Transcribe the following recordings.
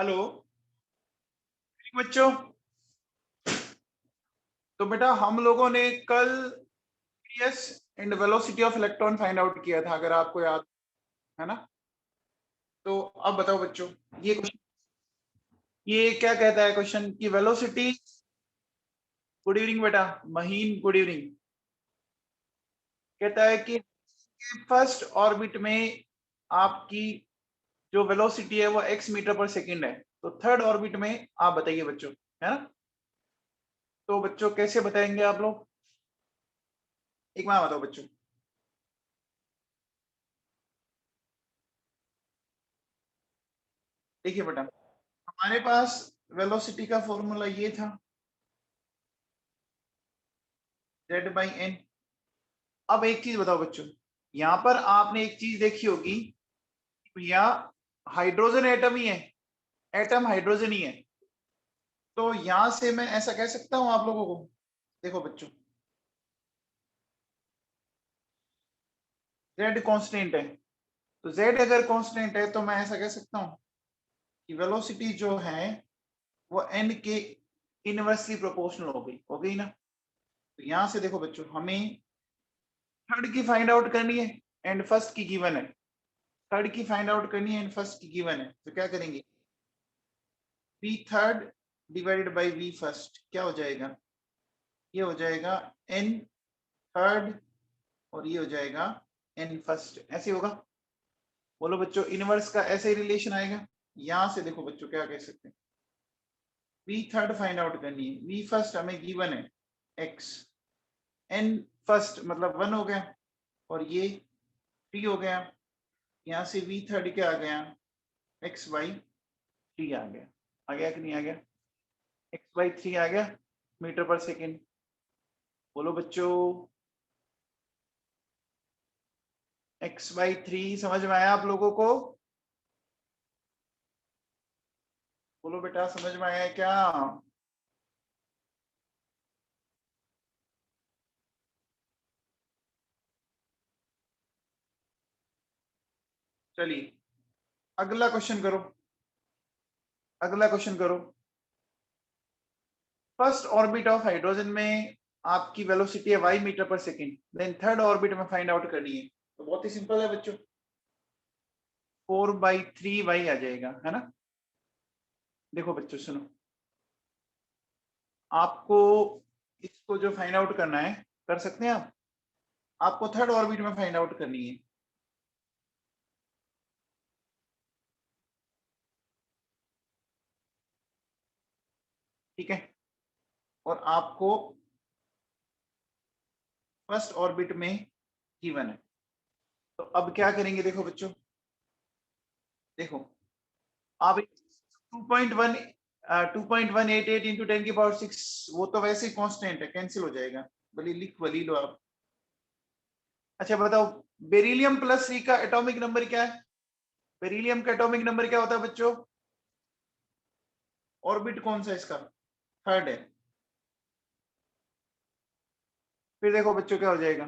Hello बच्चों। तो बेटा हम लोगों ने कल radius and velocity of electron find out किया था, अगर आपको याद है ना। तो अब बताओ बच्चों, ये क्वेश्चन ये क्या कहता है क्वेश्चन की वेलोसिटी। गुड इवनिंग बेटा महीन, गुड इवनिंग। कहता है कि फर्स्ट ऑर्बिट में आपकी जो वेलोसिटी है वो x मीटर पर सेकंड है, तो थर्ड ऑर्बिट में आप बताइए बच्चों, है ना। तो बच्चों कैसे बताएंगे आप लोग, एक बार बताओ बच्चों। देखिए बेटा, हमारे पास वेलोसिटी का फॉर्मूला ये था, z/n। अब एक चीज बताओ बच्चों, यहां पर आपने एक चीज देखी होगी, या हाइड्रोजन एटम ही है, एटम हाइड्रोजन ही है। तो यहां से मैं ऐसा कह सकता हूं आप लोगों को, देखो बच्चों, z कांस्टेंट है, तो z अगर कांस्टेंट है तो मैं ऐसा कह सकता हूं कि वेलोसिटी जो है वो n के इनवर्सली प्रोपोर्शनल हो गई ना। तो यहां से देखो बच्चों, हमें थर्ड की फाइंड आउट करनी है एंड फर्स्ट की गिवन है। थर्ड की फाइंड आउट करनी है एंड फर्स्ट की गिवन है, तो क्या करेंगे, v third divided by v first क्या हो जाएगा, ये हो जाएगा n थर्ड और ये हो जाएगा n फर्स्ट, ऐसे होगा। बोलो बच्चों, इनवर्स का ऐसे ही रिलेशन आएगा। यहां से देखो बच्चों क्या कह सकते हैं, v थर्ड फाइंड आउट करनी है, v फर्स्ट हमें गिवन है x, n फर्स्ट मतलब 1 हो गया और ये 3 हो गया। यहां से v थर्ड क्या आ गया, x/3 आ गया कि नहीं आ गया, x/3 आ गया मीटर पर सेकेंड। बोलो बच्चों, x/3 समझ में आया आप लोगों को। बोलो बेटा समझ में आया क्या। चलिए अगला क्वेश्चन करो, अगला क्वेश्चन करो। फर्स्ट ऑर्बिट ऑफ हाइड्रोजन में आपकी वेलोसिटी है y मीटर पर सेकेंड, देन थर्ड ऑर्बिट में फाइंड आउट करनी है। तो बहुत ही सिंपल है बच्चों, 4/3y आ जाएगा, है ना। देखो बच्चों सुनो, आपको इसको जो फाइंड आउट करना है कर सकते हैं आप। आपको थर्ड ऑर्बिट में फाइंड आउट करनी है, ठीक है। और आपको फर्स्ट ऑर्बिट में गिवन है। तो अब क्या करेंगे, देखो बच्चों, देखो आप 2.1 2.188 इंटू 10⁶, वो तो वैसे ही कांस्टेंट है, कैंसिल हो जाएगा, भले लो आप। अच्छा बताओ, बेरिलियम प्लस सी का एटॉमिक नंबर क्या है। बेरिलियम का एटॉमिक नंबर क्या होता है बच्चों, ऑर्बिट कौन सा है इसका, थर्ड है। फिर देखो बच्चों क्या हो जाएगा,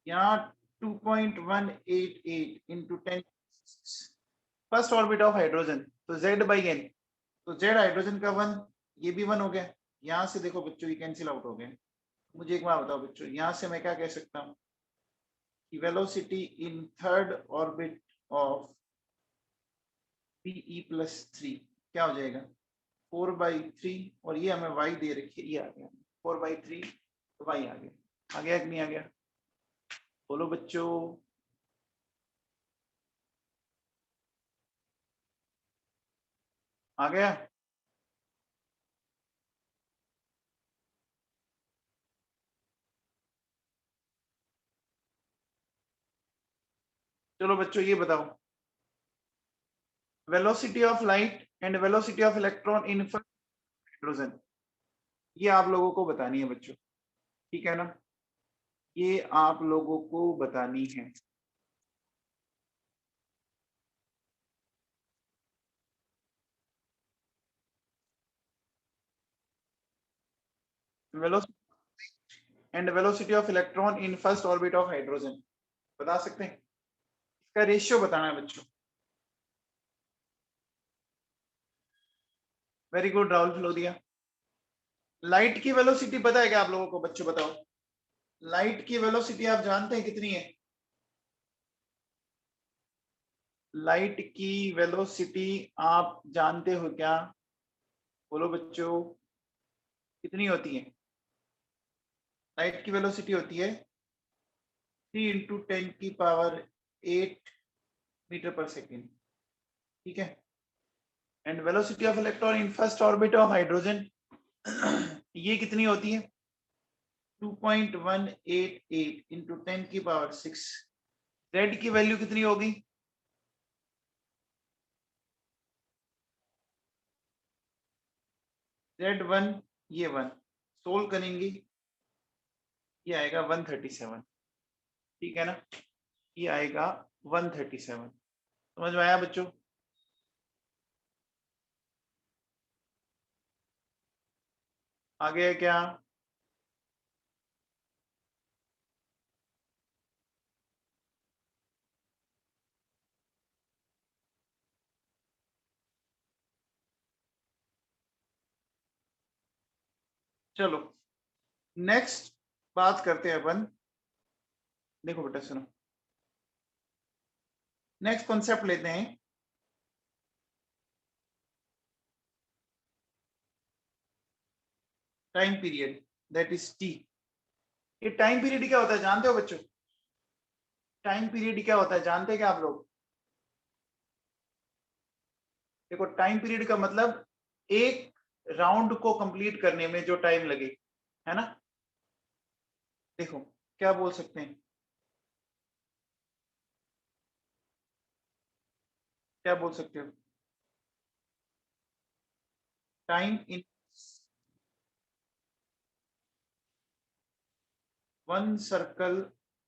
यहाँ 2.188 into 10, first orbit of hydrogen, तो z/n, तो z हाइड्रोजन का 1, ये भी 1 हो गया। यहाँ से देखो बच्चों ये कैंसिल आउट हो गए। मुझे एक बार बताओ बच्चों, यहाँ से मैं क्या कह सकता हूँ कि velocity in third orbit of Pe+3 क्या हो जाएगा, 4/3, और ये हमें y दे रखी है, ये आ गया 4/3, तो y आ गया कि नहीं आ गया। बोलो बच्चों, आ गया। चलो बच्चों ये बताओ, velocity of light and velocity of electron in hydrogen, ये आप लोगों को बतानी है बच्चों, ठीक है ना। ये आप लोगों को बतानी है। Velocity and velocity of electron in first orbit of hydrogen, बता सकते हैं, इसका रेशियो बताना है बच्चों। वेरी गुड राहुल, फ्लो दिया। लाइट की वेलोसिटी पता है क्या आप लोगों को? बच्चों बताओ, लाइट की वेलोसिटी आप जानते हैं कितनी है? लाइट की वेलोसिटी आप जानते हो क्या? बोलो बच्चों, कितनी होती है? लाइट की वेलोसिटी होती है 3 इंटू 10 की पावर 8 मीटर पर सेकेंड, ठीक है। And velocity of electron in first orbit of hydrogen ये कितनी होती है? 2.188 इंटू 10 की पावर 6। जेड की वैल्यू कितनी होगी? Z1, ये 1 सोल्व करेंगे, ये आएगा 137, ठीक है ना? ये आएगा 137। समझ में आया बच्चों? आगे है क्या? चलो नेक्स्ट बात करते हैं अपन। देखो बेटा सुनो, नेक्स्ट कॉन्सेप्ट लेते हैं। Time period, that is T. ये टाइम पीरियड क्या होता है जानते हो बच्चों? टाइम पीरियड क्या होता है जानते हैं क्या आप लोग? देखो टाइम पीरियड का मतलब एक राउंड को कंप्लीट करने में जो टाइम लगे, है ना? देखो क्या बोल सकते हैं, क्या बोल सकते हो? Time in one circle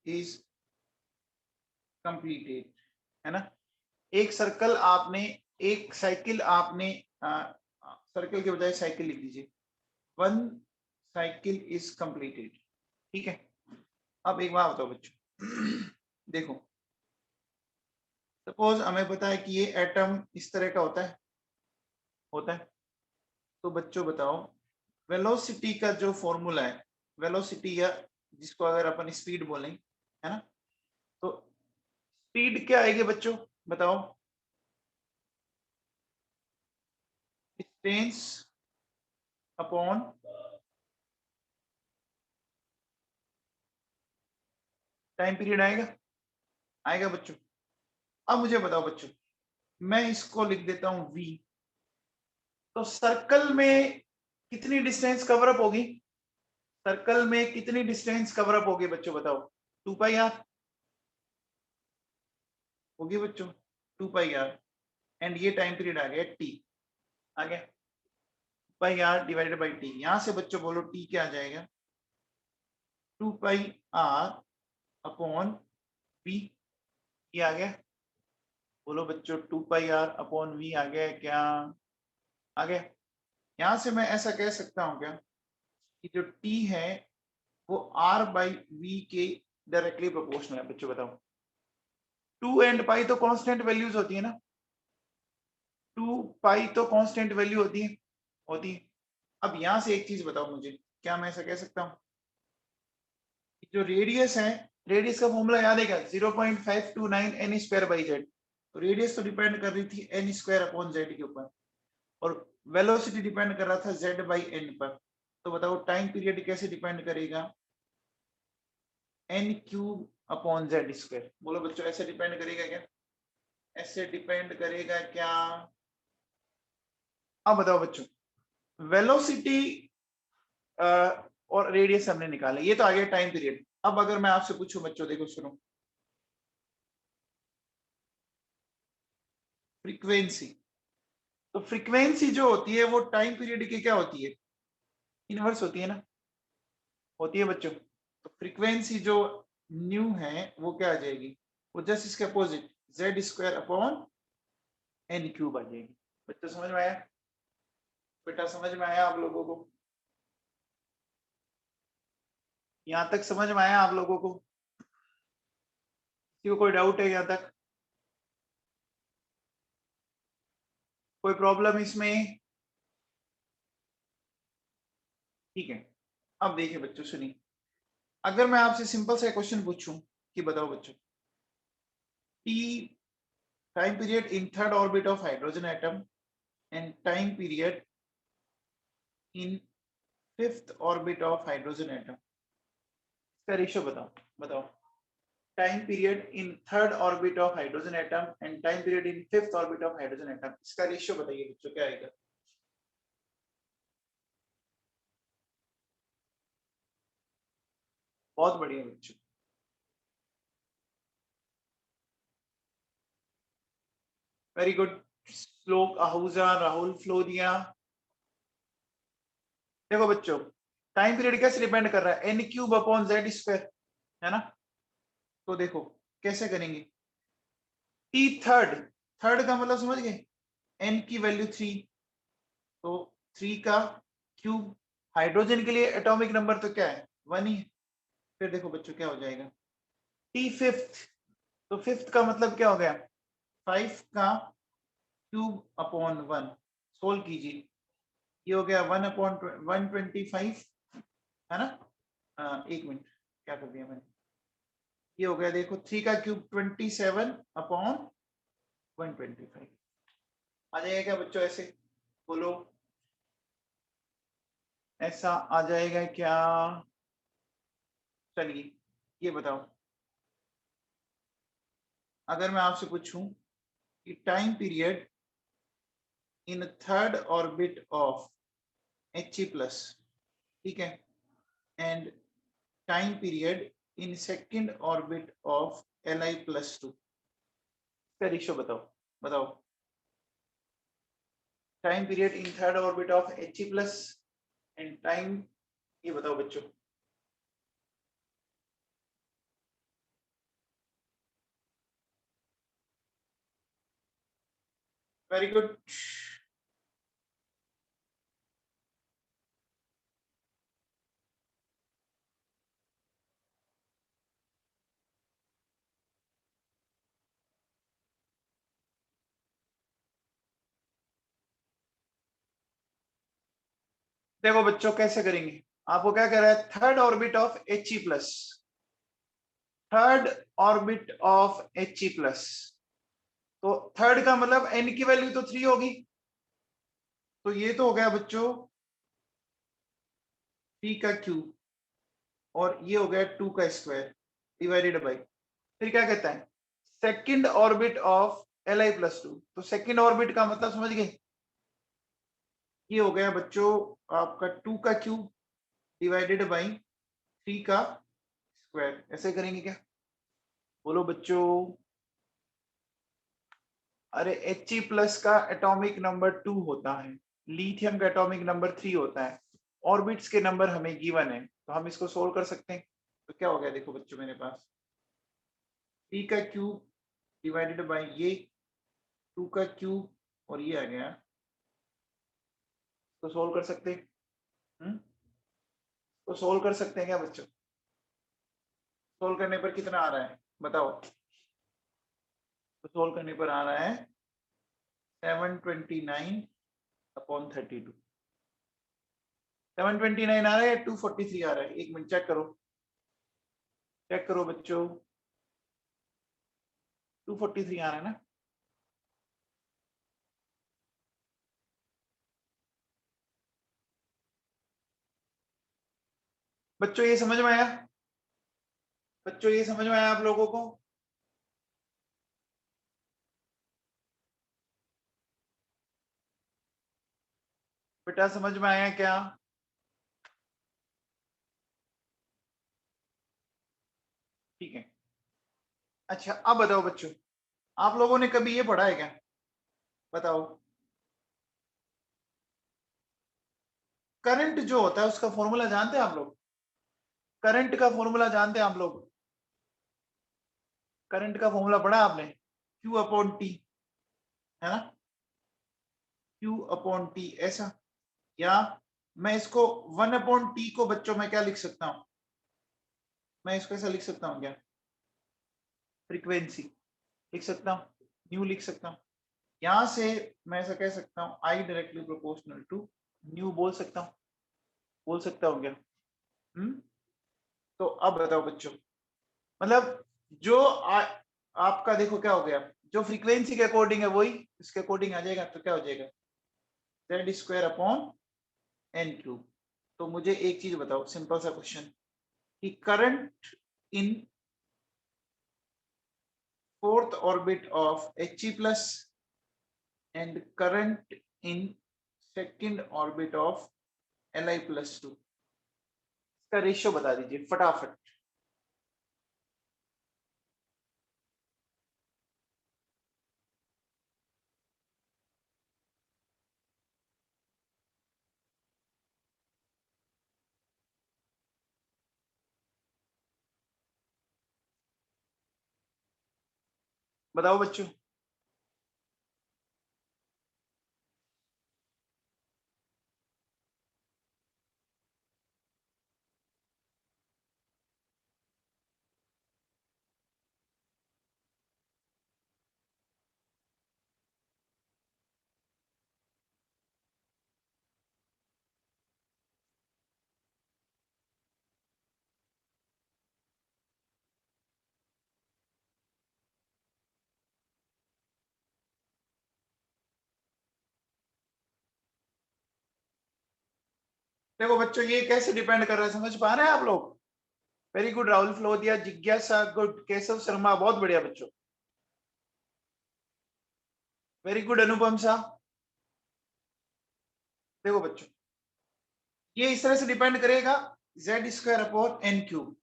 is completed, है ना? एक सर्कल आपने, एक साइकिल आपने, सर्कल के बजाय साइकिल लिख दीजिए, वन साइकिल इज कंप्लीटेड, ठीक है। अब एक बात बताओ बच्चों देखो सपोज हमें पता है कि ये एटम इस तरह का होता है। तो बच्चों बताओ वेलोसिटी का जो फॉर्मूला है, वेलोसिटी या जिसको अगर अपन स्पीड बोलें, है ना? तो स्पीड क्या आएगी बच्चों बताओ? डिस्टेंस अपॉन टाइम पीरियड आएगा, आएगा बच्चों। अब मुझे बताओ बच्चों, मैं इसको लिख देता हूं v। तो सर्कल में कितनी डिस्टेंस कवर अप होगी? सर्कल में कितनी डिस्टेंस कवर अप होगी बच्चों बताओ? 2πr होगी बच्चों, 2πr। एंड ये टाइम पीरियड आ गया t, आ गया πr डिवाइडेड बाई t। यहां से बच्चों बोलो t क्या आ जाएगा? 2πr upon v। ये आ गया, बोलो बच्चों 2πr अपॉन v आ गया क्या? आ गया। यहां से मैं ऐसा कह सकता हूं क्या कि जो t है वो r बाई v के डायरेक्टली प्रोपोर्शनल है बच्चों बताओ। 2 एंड पाई तो कांस्टेंट वैल्यूज होती है ना, 2 पाई तो कांस्टेंट वैल्यू होती है। अब यहां से एक चीज बताओ मुझे, क्या मैं ऐसा कह सकता हूँ जो रेडियस है, रेडियस का फॉर्मूला याद है क्या? 0.529 एन स्क्वायर बाई जेड। तो रेडियस तो डिपेंड कर रही थी एन स्क्वायर अपॉन जेड के ऊपर, और वेलोसिटी डिपेंड कर रहा था जेड बाई एन पर। तो बताओ टाइम पीरियड कैसे डिपेंड करेगा? N cube upon Z square. बोलो बच्चों ऐसे डिपेंड करेगा क्या? ऐसे डिपेंड करेगा क्या? अब बताओ बच्चों, वेलोसिटी और रेडियस हमने निकाले, ये तो आ गया टाइम पीरियड। अब अगर मैं आपसे पूछूं बच्चों, देखो सुनो, फ्रीक्वेंसी। तो फ्रीक्वेंसी जो होती है वो टाइम पीरियड की क्या होती है? इनवर्स होती है ना, होती है बच्चों। तो फ्रीक्वेंसी जो न्यू है वो क्या आ जाएगी? वो जस्ट इसके opposite, z square upon N cube आ जाएगी। बच्चों समझ में आया? बेटा समझ में आया आप लोगों को? यहाँ तक समझ में आया आप लोगों को? किसी को कोई डाउट है यहाँ तक? कोई प्रॉब्लम इसमें? ठीक है, अब देखिए बच्चों सुनिए, अगर मैं आपसे सिंपल सा क्वेश्चन पूछूं कि बताओ बच्चों, T time period in third orbit of hydrogen atom and time period in fifth orbit of hydrogen atom, इसका रेशियो बताओ। बताओ, time period in third orbit of hydrogen atom and time period in fifth orbit of hydrogen atom, इसका ratio बताइए बच्चों, क्या आएगा। बहुत बढ़िया बच्चों, वेरी गुड। श्लोक आहूजा, राहुल फ्लोरिया। देखो बच्चों, टाइम पीरियड कैसे डिपेंड कर रहा है, N cube upon Z square, है ना। तो देखो कैसे करेंगे, टी थर्ड, थर्ड का मतलब समझ गए, एन की वैल्यू 3, तो 3 का क्यूब, हाइड्रोजन के लिए एटॉमिक नंबर तो क्या है, 1 ही है। फिर देखो बच्चों क्या हो जाएगा, टी फिफ्थ, तो फिफ्थ का मतलब क्या हो गया, 5 का क्यूब अपॉन 1, सोल्व कीजिए, ये हो गया 1 अपॉन 125, है ना। एक मिनट, क्या कर दिया मैंने, ये हो गया देखो 3 का क्यूब 27 अपॉन 125, आ जाएगा क्या बच्चों ऐसे, बोलो ऐसा आ जाएगा क्या। चलिए ये बताओ, अगर मैं आपसे पूछूं कि time period in third orbit of He plus, ठीक है, and time period in second orbit of Li plus 2, इसका रेशियो बताओ। बताओ, time period in third orbit of He plus and time, ये बताओ बच्चों। Very good. देखो बच्चों कैसे करेंगे, आपको क्या कह रहा है, third orbit of He plus, third orbit of He plus, तो थर्ड का मतलब n की वैल्यू तो 3 होगी, तो ये तो हो गया बच्चों 3 का क्यूब, और ये हो गया 2 का स्क्वायर डिवाइडेड बाई, फिर क्या कहता है, second orbit of Li plus 2, तो सेकंड ऑर्बिट का मतलब समझ गए, ये हो गया बच्चों आपका 2 का क्यूब डिवाइडेड बाई 3 का स्क्वायर, ऐसे करेंगे क्या, बोलो बच्चों। अरे He प्लस का एटॉमिक नंबर 2 होता है, लिथियम का एटॉमिक नंबर 3 होता है, ऑर्बिट्स के नंबर हमें गिवन है, तो हम इसको सोल्व कर सकते हैं। तो क्या हो गया देखो बच्चों, मेरे पास 3 का क्यूब डिवाइडेड बाई ये 2 का क्यूब, और ये आ गया, तो सोल्व कर सकते हैं। तो सोल्व कर सकते हैं क्या बच्चों, सोल्व करने पर कितना आ रहा है बताओ, तो सोल्व करने पर आ रहा है 729 अपॉन 32, 729 आ रहा है या 243 आ रहा है, एक मिनट चेक करो, चेक करो बच्चों, 243 आ रहा है ना। बच्चों ये समझ में आया, बच्चों ये समझ में आया आप लोगों को, बेटा समझ में आया क्या। ठीक है, अच्छा अब बताओ बच्चों, आप लोगों ने कभी ये पढ़ा है क्या, बताओ, करंट जो होता है उसका फॉर्मूला जानते हैं आप लोग, करंट का फॉर्मूला जानते हैं आप लोग, करंट का फॉर्मूला पढ़ा आपने, Q अपॉन टी, है ना, Q अपॉन टी ऐसा, या मैं इसको 1 अपॉन टी को बच्चों में क्या लिख सकता हूं, मैं इसको ऐसा लिख सकता हूं क्या, फ्रीक्वेंसी लिख सकता हूं, न्यू लिख सकता हूं, यहां से मैं ऐसा कह सकता हूं I directly proportional to nu बोल सकता हूं, बोल सकता हूँ क्या? तो अब बताओ बच्चों, मतलब जो आपका देखो क्या हो गया, जो फ्रीक्वेंसी के अकॉर्डिंग है वही इसके अकॉर्डिंग आ जाएगा, तो क्या हो जाएगा Z square upon N cube. तो मुझे एक चीज बताओ, सिंपल सा क्वेश्चन, कि current in fourth orbit of He plus and current in second orbit of Li plus 2, इसका रेशियो बता दीजिए फटाफट। बताओ बच्चों। देखो बच्चों, ये कैसे डिपेंड कर रहा है, समझ पा रहे हैं आप लोग? वेरी गुड राहुल फ्लोदिया, जिज्ञासा गुड, केशव शर्मा बहुत बढ़िया बच्चों, वेरी गुड अनुपम शाह। देखो बच्चों, ये इस तरह से डिपेंड करेगा z square upon N cube.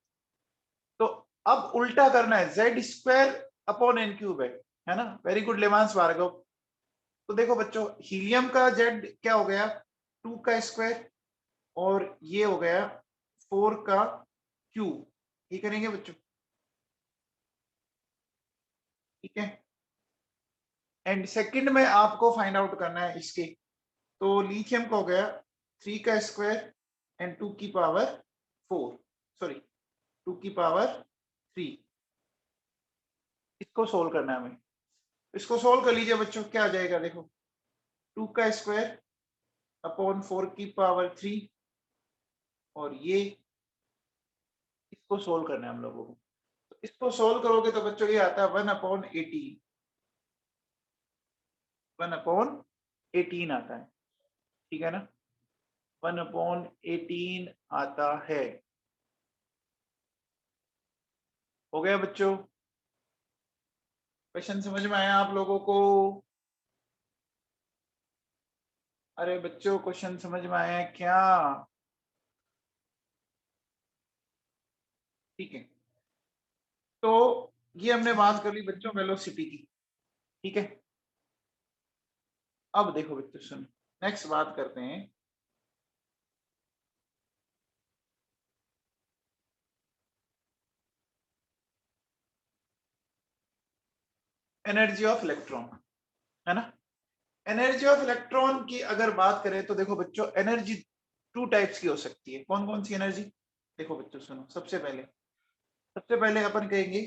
तो अब उल्टा करना है, z square upon N cube है ना? Very good Levans Bhargav. तो देखो बच्चों, हीलियम का जेड क्या हो गया 2 का स्क्वायर, और ये हो गया 4 का क्यूब। ये करेंगे बच्चों, ठीक है। एंड सेकंड में आपको फाइंड आउट करना है इसके, तो लिथियम का हो गया 3 का स्क्वायर एंड 2 की पावर 4, सॉरी 2 की पावर 3। इसको सोल्व करना है हमें। इसको सोल्व कर लीजिए बच्चों, क्या आ जाएगा देखो, 2 का स्क्वायर अपॉन 4 की पावर 3, और ये इसको सोल्व करना है हम लोगों को। तो इसको सोल्व करोगे तो बच्चों ये आता है 1/18, 1/18 आता है, ठीक है ना? 1/18 आता है। हो गया बच्चों? क्वेश्चन समझ में आया आप लोगों को? अरे बच्चों, क्वेश्चन समझ में आया है क्या? ठीक है, तो ये हमने बात कर ली बच्चों वेलोसिटी की, ठीक है। अब देखो बच्चों सुनो, नेक्स्ट बात करते हैं एनर्जी ऑफ इलेक्ट्रॉन, है ना? एनर्जी ऑफ इलेक्ट्रॉन की अगर बात करें तो देखो बच्चों, एनर्जी 2 टाइप्स की हो सकती है। कौन कौन सी एनर्जी? देखो बच्चों सुनो, सबसे पहले अपन कहेंगे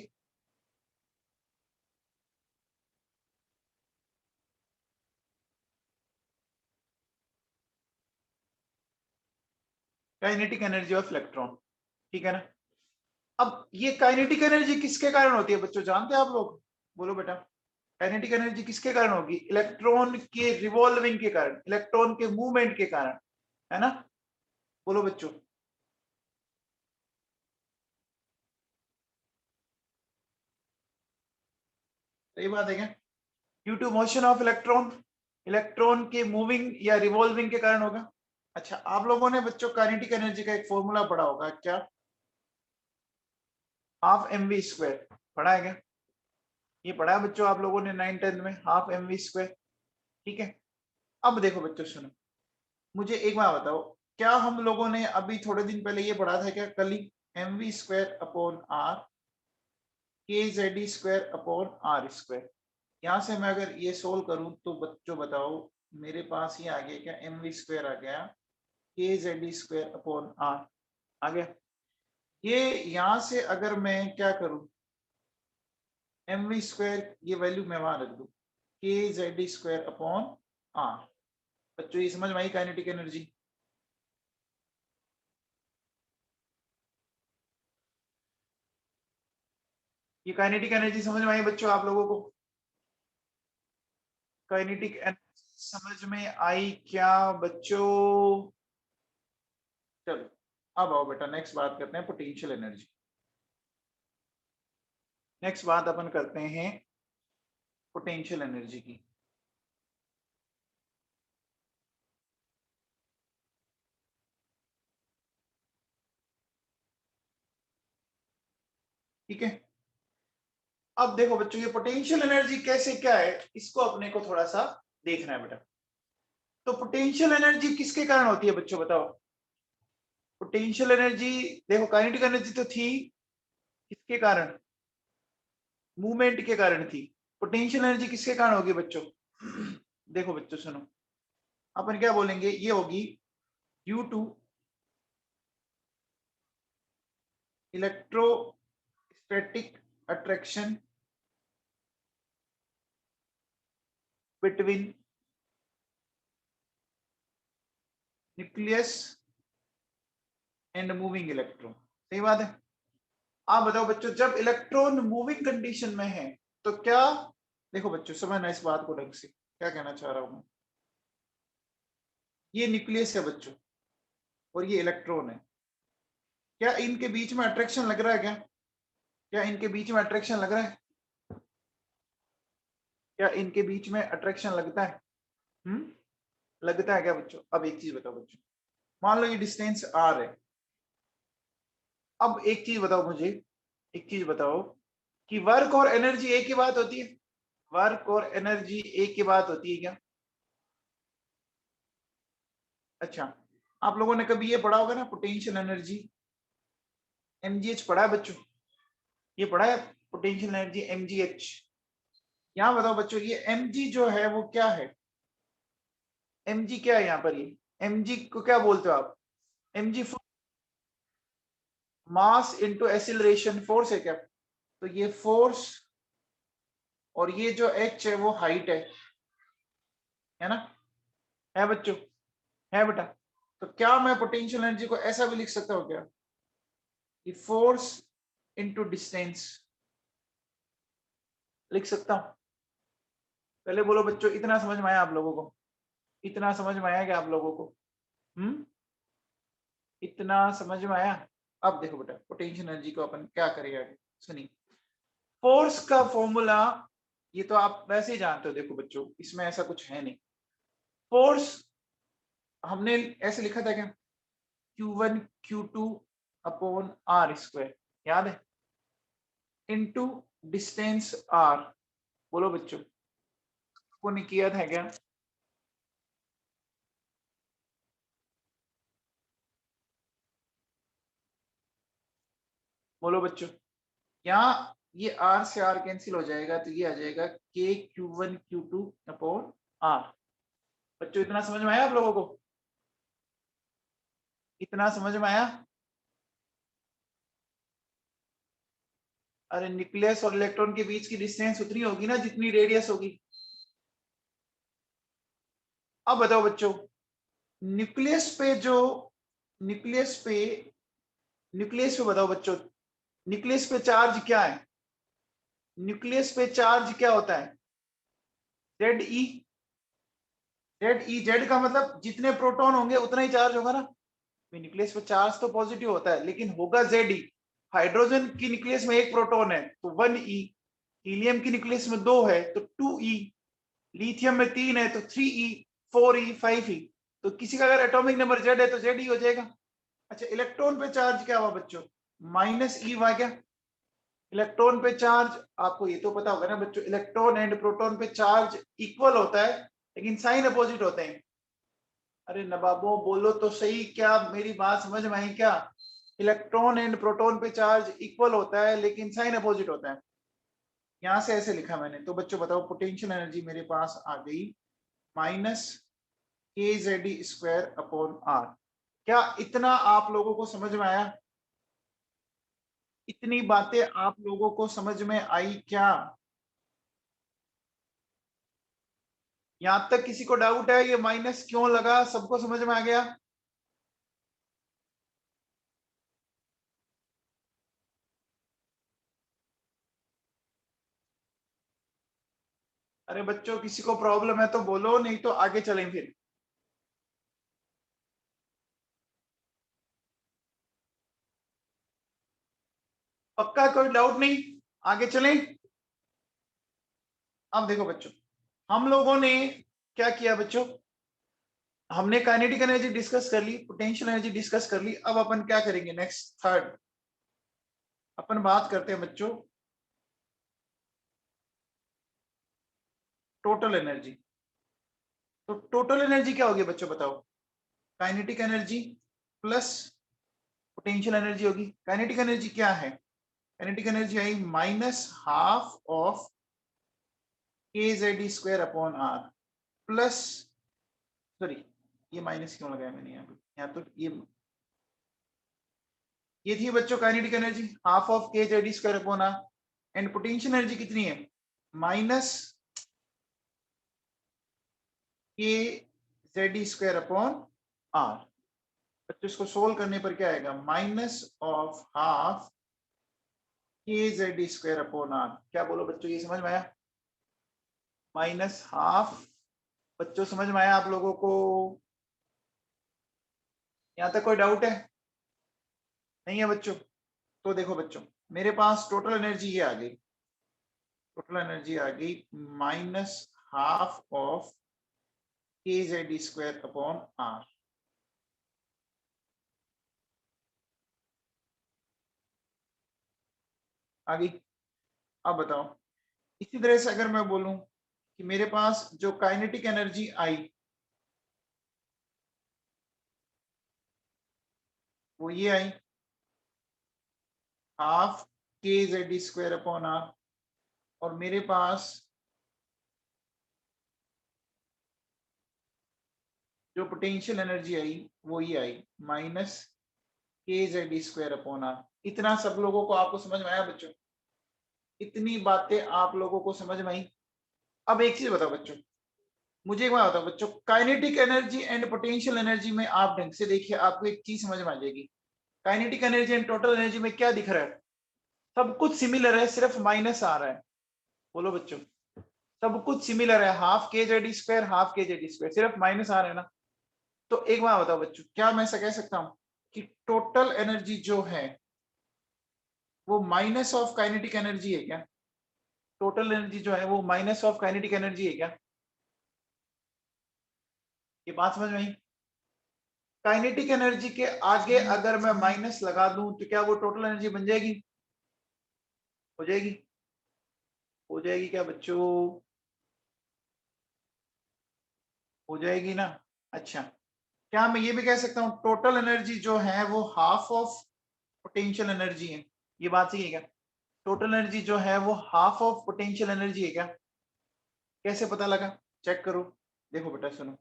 काइनेटिक एनर्जी ऑफ इलेक्ट्रॉन, ठीक है ना? अब ये काइनेटिक एनर्जी किसके कारण होती है बच्चों, जानते हैं आप लोग? बोलो बेटा, काइनेटिक एनर्जी किसके कारण होगी? इलेक्ट्रॉन के रिवॉल्विंग के कारण, इलेक्ट्रॉन के मूवमेंट के कारण, है ना? बोलो बच्चों। सही बात है क्या? Due to motion of electron, electron के मूविंग या रिवॉल्विंग के कारण होगा। अच्छा, आप लोगों ने बच्चों काइनेटिक एनर्जी का एक फॉर्मूला पढ़ा होगा क्या? हाफ एम वी स्क्वायर, पढ़ा है क्या? ये पढ़ा है बच्चों आप लोगों ने 9th 10th में, हाफ एम वी स्क्वायर, ठीक है। अब देखो बच्चों सुनो, मुझे एक बात बताओ, क्या हम लोगों ने अभी थोड़े दिन पहले ये पढ़ा था क्या कल ही, m v square upon r k Z square upon r square. यहाँ से मैं अगर ये सोल्व करूं तो बच्चों बताओ, मेरे पास ये आ गया क्या, एम वी स्क्वायर आ गया के जेड स्क्वायर अपॉन आर आ गया। ये यहाँ से अगर मैं क्या करूं, एम वी स्क्वायर ये वैल्यू मैं वहां रख दूं, के जेड स्क्वायर अपॉन आर। बच्चों ये समझ में आई काइनेटिक एनर्जी? ये काइनेटिक एनर्जी समझ में आई बच्चों आप लोगों को? काइनेटिक एनर्जी समझ में आई क्या बच्चों? चलो अब आओ बेटा, नेक्स्ट बात करते हैं पोटेंशियल एनर्जी। नेक्स्ट बात अपन करते हैं पोटेंशियल एनर्जी की। ठीक है, अब देखो बच्चों ये पोटेंशियल एनर्जी कैसे क्या है, इसको अपने को थोड़ा सा देखना है बेटा। तो पोटेंशियल एनर्जी किसके कारण होती है बच्चों बताओ? पोटेंशियल एनर्जी देखो, काइनेटिक एनर्जी तो थी किसके कारण? मूवमेंट के कारण थी। पोटेंशियल एनर्जी किसके कारण होगी बच्चों? देखो बच्चों सुनो, अपन क्या बोलेंगे, ये होगी due to electrostatic attraction between nucleus and moving electron. सही बात है। आप बताओ बच्चों, जब इलेक्ट्रॉन मूविंग कंडीशन में है तो क्या, देखो बच्चों समझना इस बात को ढंग से, क्या कहना चाह रहा हूं मैं। ये न्यूक्लियस है बच्चों और ये इलेक्ट्रॉन है। क्या इनके बीच में अट्रैक्शन लग रहा है? क्या इनके बीच में अट्रैक्शन लग रहा है? क्या इनके बीच में अट्रैक्शन लगता है? लगता है क्या बच्चों? अब एक चीज बताओ बच्चों, मान लो ये डिस्टेंस आर है। अब एक चीज बताओ मुझे, एक चीज बताओ कि वर्क और एनर्जी एक ही बात होती है? वर्क और एनर्जी एक ही बात होती है क्या? अच्छा, आप लोगों ने कभी ये पढ़ा होगा ना पोटेंशियल एनर्जी, एमजीएच पढ़ा है बच्चों? ये पढ़ा है पोटेंशियल एनर्जी एमजीएच? यहाँ बताओ बच्चों, ये एमजी जो है वो क्या है? एमजी क्या है यहाँ पर? ये एमजी को क्या बोलते हो आप? MG mass into acceleration force है क्या? तो ये फोर्स और ये जो एच है वो हाइट है ना? है बच्चों? है बेटा? तो क्या मैं पोटेंशियल एनर्जी को ऐसा भी लिख सकता हूँ क्या कि फोर्स इनटू डिस्टेंस? लिख सकता हूँ? पहले बोलो बच्चों, इतना समझ में आया आप लोगों को? इतना समझ में आया क्या आप लोगों को? इतना समझ में आया? अब देखो बेटा, पोटेंशियल एनर्जी को अपन क्या करेंगे आगे, सुनिए। फोर्स का फॉर्मूला ये तो आप वैसे ही जानते हो, देखो बच्चों इसमें ऐसा कुछ है नहीं। फोर्स हमने ऐसे लिखा था क्या, Q1 Q2 upon r square, याद है? Into distance R. बोलो बच्चों, को नहीं किया था क्या? बोलो बच्चों, यहाँ ये आर से आर कैंसिल हो जाएगा तो ये आ जाएगा के Q1 Q2 अपॉन आर। बच्चों इतना समझ में आया आप लोगों को? इतना समझ में आया? अरे न्यूक्लियस और इलेक्ट्रॉन के बीच की डिस्टेंस उतनी होगी ना जितनी रेडियस होगी। अब बताओ बच्चों, न्यूक्लियस पे जो न्यूक्लियस पे न्यूक्लियस पे बताओ बच्चों, न्यूक्लियस पे चार्ज क्या है? न्यूक्लियस पे चार्ज क्या होता है? जेड ई। जेड ई, जेड का मतलब जितने प्रोटॉन होंगे उतना ही चार्ज होगा ना। न्यूक्लियस पे चार्ज तो पॉजिटिव होता है लेकिन होगा जेड ई। हाइड्रोजन की न्यूक्लियस में एक प्रोटॉन है तो 1 ई, हीलियम की न्यूक्लियस में 2 है तो 2 ई, लिथियम में 3 है तो 3 ई, 4 ई, 5 ई। तो किसी का अगर एटॉमिक नंबर जेड है तो जेड ई हो जाएगा। अच्छा, इलेक्ट्रॉन पे चार्ज क्या हुआ बच्चों? माइनस ई हुआ क्या? इलेक्ट्रॉन पे चार्ज आपको ये तो पता होगा ना बच्चों, इलेक्ट्रॉन एंड प्रोटॉन पे चार्ज इक्वल होता है लेकिन साइन अपोजिट होते हैं। अरे नवाबों बोलो तो सही, क्या मेरी बात समझ में आई क्या? इलेक्ट्रॉन एंड प्रोटॉन पे चार्ज इक्वल होता है लेकिन साइन अपोजिट होता है। यहां से ऐसे लिखा मैंने। तो बच्चों बताओ, पोटेंशियल एनर्जी मेरे पास आ गई माइनस के जेड स्क्वायर अपॉन आर। क्या इतना आप लोगों को समझ में आया? इतनी बातें आप लोगों को समझ में आई क्या? यहां तक किसी को डाउट है ये माइनस क्यों लगा? सबको समझ में आ गया? अरे बच्चों किसी को प्रॉब्लम है तो बोलो, नहीं तो आगे चलें फिर। पक्का कोई डाउट नहीं, आगे चलें। अब देखो बच्चों, हम लोगों ने क्या किया बच्चों, हमने काइनेटिक एनर्जी डिस्कस कर ली, पोटेंशियल एनर्जी डिस्कस कर ली। अब अपन क्या करेंगे, नेक्स्ट थर्ड अपन बात करते हैं बच्चों टोटल एनर्जी। तो टोटल एनर्जी क्या होगी बच्चों बताओ, kinetic energy plus potential energy होगी। काइनेटिक एनर्जी क्या है, kinetic energy I minus half of के Z square upon r plus, sorry ये माइनस क्यों लगाया मैंने यहाँ पे, यहाँ तो ये थी बच्चों काइनेटिक एनर्जी हाफ ऑफ के Z square upon R, and potential energy कितनी है, माइनस के जेड स्क्वायर अपॉन आर। बच्चों इसको सोल्व करने पर क्या आएगा, माइनस ऑफ हाफ के जेड स्क्वायर अपॉन आर। क्या बोलो बच्चों, ये समझ में आया, माइनस हाफ। बच्चों समझ में आया आप लोगों को, यहाँ तक कोई डाउट है, नहीं है बच्चों? तो देखो बच्चों, मेरे पास टोटल एनर्जी ये आ गई, टोटल एनर्जी आ गई माइनस हाफ ऑफ के जेड स्क्वायर अपॉन आर। आ गई। अब बताओ, इसी तरह से अगर मैं बोलूं कि मेरे पास जो काइनेटिक एनर्जी आई वो ये आई हाफ के जेड स्क्वायर अपॉन आर, और मेरे पास जो पोटेंशियल एनर्जी आई वो ये आई माइनस के जेड स्क्वायर अपॉन आर। इतना सब लोगों को आपको समझ में आया बच्चों, इतनी बातें आप लोगों को समझ में आई। अब एक चीज बताओ बच्चों, मुझे एक बात बताओ बच्चों, kinetic energy and potential energy में आप ढंग से देखिए, आपको एक चीज समझ में आ जाएगी। Kinetic energy and total energy में क्या दिख रहा है, सब कुछ सिमिलर है, सिर्फ माइनस आ रहा है। बोलो बच्चों, सब कुछ सिमिलर है, हाफ के जेड स्क्वायर हाफ के जेड स्क्वायर, सिर्फ माइनस आ रहा है ना। तो एक बात बताओ बच्चों, क्या मैं ऐसा कह सकता हूं कि टोटल एनर्जी जो है वो माइनस ऑफ काइनेटिक एनर्जी है क्या, टोटल एनर्जी जो है वो माइनस ऑफ काइनेटिक एनर्जी है क्या? ये बात समझ में आई? काइनेटिक एनर्जी के आगे अगर मैं माइनस लगा दूं तो क्या वो टोटल एनर्जी बन जाएगी, हो जाएगी, हो जाएगी क्या बच्चों, हो जाएगी ना। अच्छा, क्या मैं ये भी कह सकता हूं टोटल एनर्जी जो है वो हाफ ऑफ पोटेंशियल एनर्जी है, ये बात सही है क्या? टोटल एनर्जी जो है वो हाफ ऑफ पोटेंशियल एनर्जी है क्या? कैसे पता लगा, चेक करो। देखो बेटा सुनो,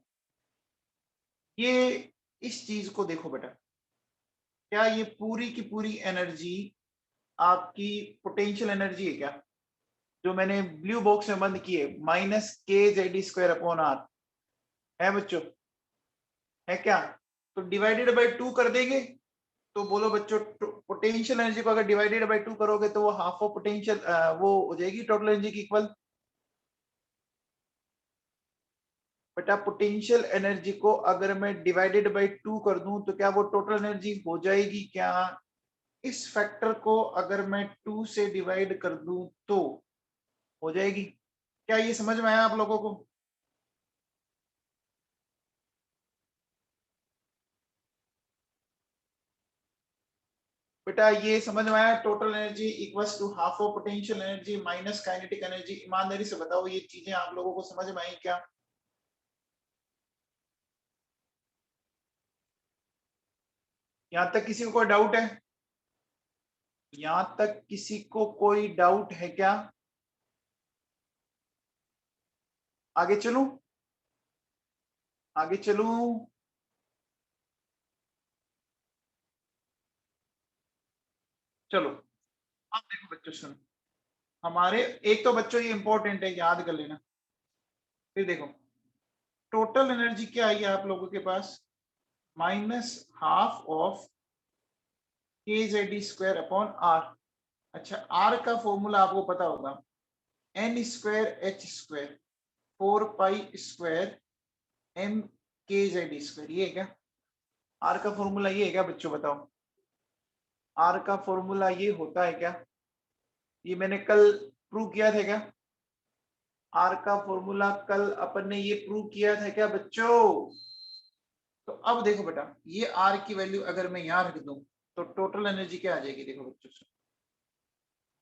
ये इस चीज को देखो बेटा, क्या ये पूरी की पूरी एनर्जी आपकी पोटेंशियल एनर्जी है क्या, जो मैंने ब्लू बॉक्स में बंद की है माइनस के जेड स्क्वायर अपॉन आर, है बच्चों, है क्या? तो डिवाइडेड बाय 2 कर देंगे, तो बोलो बच्चों पोटेंशियल एनर्जी को अगर डिवाइडेड बाय 2 करोगे तो वो हाफ ऑफ पोटेंशियल वो हो जाएगी टोटल एनर्जी की इक्वल। बेटा पोटेंशियल एनर्जी को अगर मैं डिवाइडेड बाय 2 कर दूं तो क्या वो टोटल एनर्जी हो जाएगी क्या? इस फैक्टर को अगर मैं 2 से डिवाइड कर दूं तो हो जाएगी। क्या ये समझ में आया आप लोगों को? बेटा ये समझ में आया, total energy equals to half of potential energy minus kinetic energy. ईमानदारी से बताओ ये चीजें आप लोगों को समझ में आई क्या? यहाँ तक किसी को कोई डाउट है, यहाँ तक किसी को कोई डाउट है क्या? आगे चलूं, आगे चलूं? चलो, अब देखो बच्चों सुनो, हमारे एक तो बच्चों ये इंपॉर्टेंट है, याद कर लेना। फिर देखो, टोटल एनर्जी क्या आई है आप लोगों के पास, माइनस हाफ ऑफ के जेड स्क्वायर अपॉन आर। अच्छा, आर का फॉर्मूला आपको पता होगा, N square H square. 4π² mkz², ये है क्या आर का फॉर्मूला? ये है क्या बच्चों बताओ? आर का फॉर्मूला ये होता है क्या? ये मैंने कल प्रूव किया था क्या? आर का फॉर्मूला कल अपन ने ये प्रूव किया था क्या बच्चों? तो अब देखो बेटा, ये आर की वैल्यू अगर मैं यहां रख दूं तो टोटल एनर्जी क्या आ जाएगी? देखो बच्चों,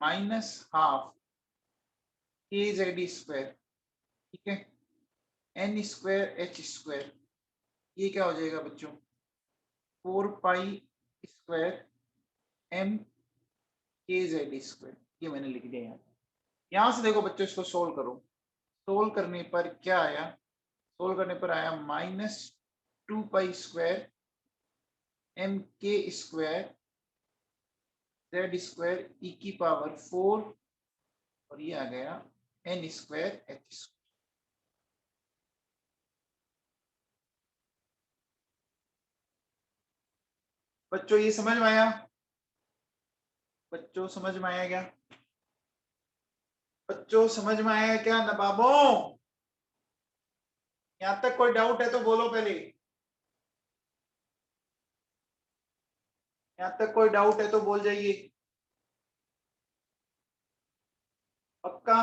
-12 kz², ठीक है, n² h², ये क्या हो जाएगा बच्चों? 4π² mkz², ये मैंने लिख दिया यहाँ। यहां से देखो बच्चों, इसको सोल्व करो। सोल्व करने पर क्या आया? सोल्व करने पर आया -2π² mk² z² e⁴ और ये आ गया n² h²। बच्चों ये समझ में आया? बच्चों समझ में आया क्या? बच्चों समझ में आया क्या नवाबों? यहां तक कोई डाउट है तो बोलो पहले। यहां तक कोई डाउट है तो बोल जाइए। पक्का?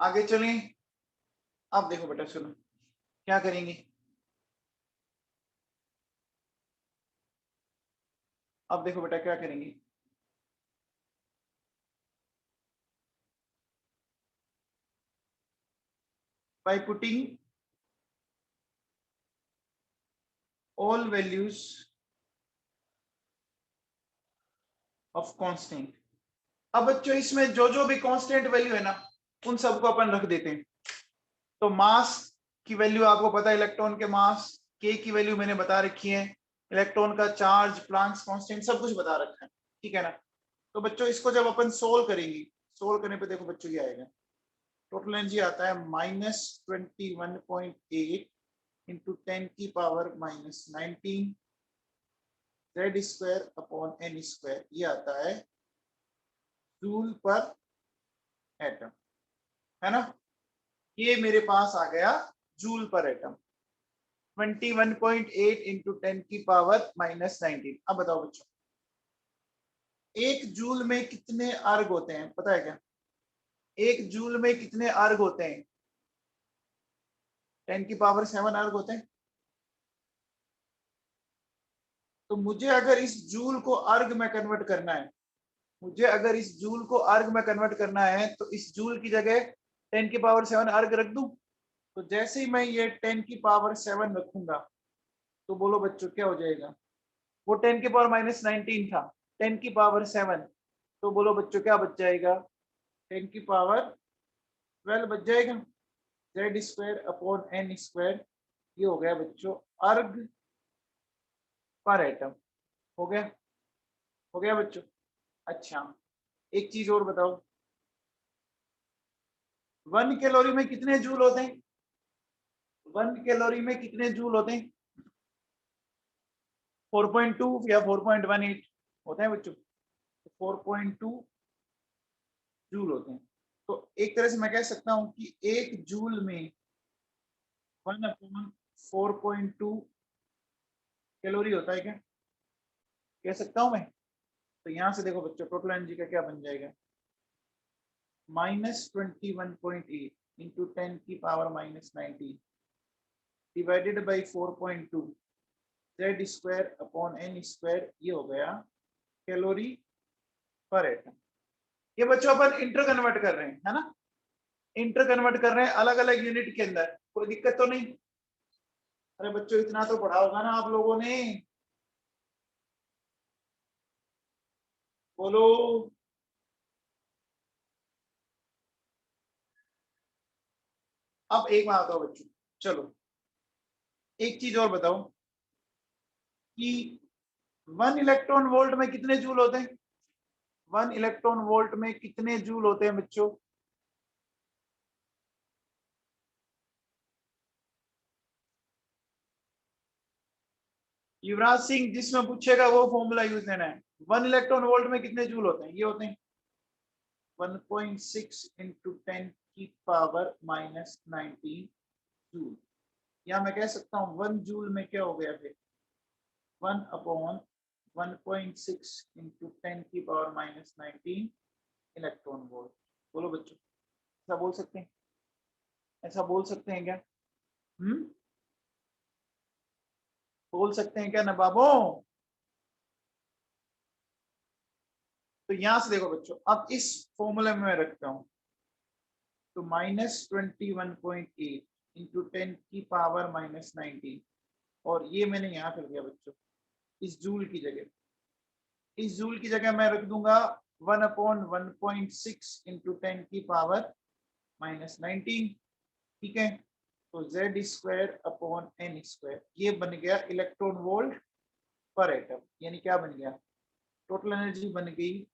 आगे चलें। अब देखो बेटा सुनो, क्या करेंगे? अब देखो बेटा क्या करेंगे। By putting all values of constant, अब बच्चों इसमें जो जो भी कांस्टेंट वैल्यू है ना, उन सबको अपन रख देते हैं। तो मास की वैल्यू आपको पता है, इलेक्ट्रॉन के मास, के की वैल्यू मैंने बता रखी है, इलेक्ट्रॉन का चार्ज, प्लैंक्स कांस्टेंट, सब कुछ बता रखा है, ठीक है ना? तो बच्चों इसको जब अपन सोल्व करेंगे, सोल्व करने पे देखो बच्चों ये आएगा, टोटल एनर्जी आता है -21.8 इंटू 10⁻⁻19 z²/n², ये आता है जूल पर एटम, है ना? ये मेरे पास आ गया जूल पर एटम, 21.8 इंटू 10⁻⁻19। अब बताओ बच्चों, एक जूल में कितने अर्ग होते हैं पता है क्या? एक जूल में कितने अर्ग होते हैं? 10⁻7 अर्ग होते हैं। तो मुझे अगर इस जूल को अर्ग में कन्वर्ट करना है, मुझे अगर इस जूल को अर्ग में कन्वर्ट करना है, तो इस जूल की जगह 10⁻7 अर्ग रख दूं। तो जैसे ही मैं ये 10⁻7 रखूंगा, तो बोलो बच्चों क्या हो जाएगा? वो 10⁻⁻19 था, 10⁻7, तो बोलो बच्चों क्या बच जाएगा? 10⁻12 बच जाएगा, z²/n², ये हो गया बच्चों अर्ग पर एटम। हो गया? हो गया बच्चों? अच्छा, एक चीज और बताओ, 1 कैलोरी में कितने जूल होते हैं? 1 कैलोरी में कितने जूल होते हैं? 4.2 या 4.18 होते हैं बच्चों? 4.2 जूल होते हैं। तो एक तरह से मैं कह सकता हूं कि एक जूल में 1/4.2 कैलोरी होता है क्या? कह सकता हूं मैं? तो यहां से देखो बच्चों, टोटल एनर्जी का क्या बन जाएगा? -21.8 इंटू 10⁻⁻19 डिवाइडेड बाई 4.2 z²/n², ये हो गया कैलोरी पर एटम। ये बच्चों अपन इंटर कन्वर्ट कर रहे हैं, है ना? इंटर कन्वर्ट कर रहे हैं अलग अलग यूनिट के अंदर, कोई दिक्कत तो नहीं? अरे बच्चों इतना तो पढ़ा होगा ना आप लोगों ने, बोलो। अब एक बात बताओ बच्चों, चलो एक चीज और बताओ कि 1 इलेक्ट्रॉन वोल्ट में कितने जूल होते हैं? 1 इलेक्ट्रॉन वोल्ट में कितने जूल होते हैं बच्चों? युवराज सिंह, जिसमें पूछेगा वो फॉर्मूला यूज देना है। 1 इलेक्ट्रॉन वोल्ट में कितने जूल होते हैं? ये होते हैं 1.6 इंटू 10 की पावर माइनस 19 जूल। या मैं कह सकता हूँ 1 जूल में क्या हो गया फिर 1 अपॉन 1.6 इंटू 10 की पावर माइनस 19 इलेक्ट्रॉन वोल्ट। बोलो बच्चों, ऐसा बोल सकते हैं? ऐसा बोल सकते हैं क्या? बोल सकते हैं क्या नवाबों? तो यहां से देखो बच्चों, अब इस फॉर्मूले में मैं रखता हूं तो -21.8 इंटू 10 की पावर माइनस 19, और ये मैंने यहां कर दिया बच्चों इस जूल की जगह। इस जूल की जगह मैं रख दूंगा 1 अपॉन 1.6 इंटू 10 की पावर माइनस 19। ठीक है, तो z square upon n square, ये बन गया इलेक्ट्रॉन वोल्ट पर एटम। यानी क्या बन गया, टोटल एनर्जी बन गई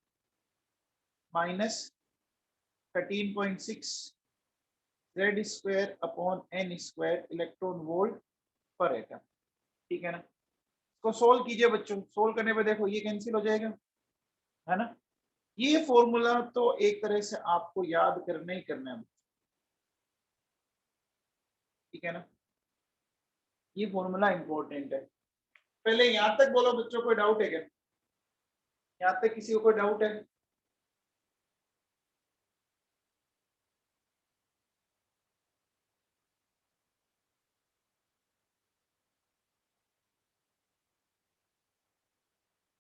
-13.6 z square upon n square electron volt पर एटम। ठीक है ना, इसको सोल्व कीजिए बच्चों। सोल्व करने पे देखो ये कैंसिल हो जाएगा, है ना। ये फॉर्मूला तो एक तरह से आपको याद करना ही करना है, ठीक है ना। ये फॉर्मूला इंपॉर्टेंट है। पहले यहां तक बोलो बच्चों, कोई डाउट है क्या? यहां तक किसी को कोई डाउट है?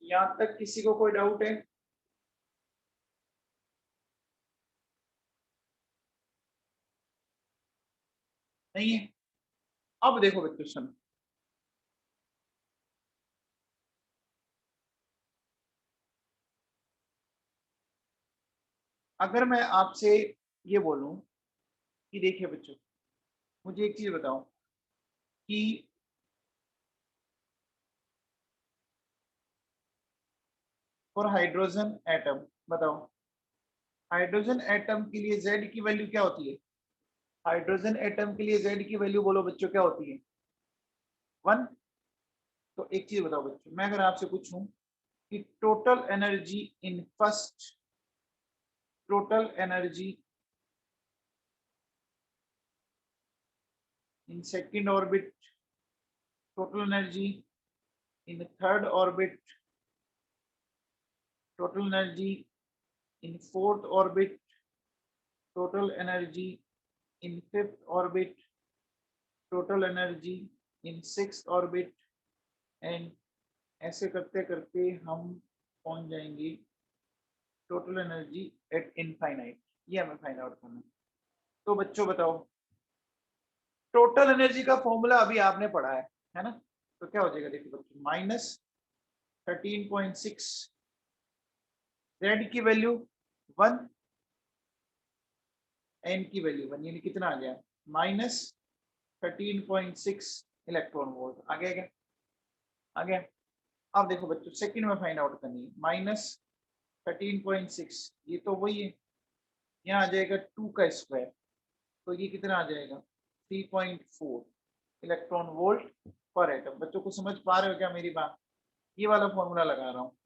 यहां तक किसी को कोई डाउट है? नहीं है? अब देखो बच्चों सुनो, अगर मैं आपसे ये बोलूं कि देखिए बच्चों, मुझे एक चीज बताओ कि फॉर हाइड्रोजन एटम, बताओ हाइड्रोजन एटम के लिए Z की वैल्यू क्या होती है? हाइड्रोजन एटम के लिए Z की वैल्यू बोलो बच्चों क्या होती है? 1। तो एक चीज बताओ बच्चों, मैं अगर आपसे पूछूं कि total energy in first, total energy in second orbit, total energy in third orbit, total energy in fourth orbit, total energy in fifth orbit, total energy in sixth orbit, and ऐसे करते करते हम पहुंच जाएंगे टोटल एनर्जी एट इनफाइनाइट। ये हमें find out करना है। तो बच्चों बताओ, टोटल एनर्जी का फॉर्मूला अभी आपने पढ़ा है ना। तो क्या हो जाएगा देखिए बच्चों, -13.6 जेड की वैल्यू 1, एन की वैल्यू 1, यानी कितना आ गया -13.6 इलेक्ट्रॉन वोल्ट। आ गया क्या? आ गया। अब देखो बच्चों सेकंड में फाइंड आउट करनी है, -13.6, ये तो वही है, यहाँ आ जाएगा 2 का स्क्वायर, तो ये कितना आ जाएगा 3.4 इलेक्ट्रॉन वोल्ट पर एटम। बच्चों को समझ पा रहे हो क्या मेरी बात? ये वाला फॉर्मूला लगा रहा हूँ।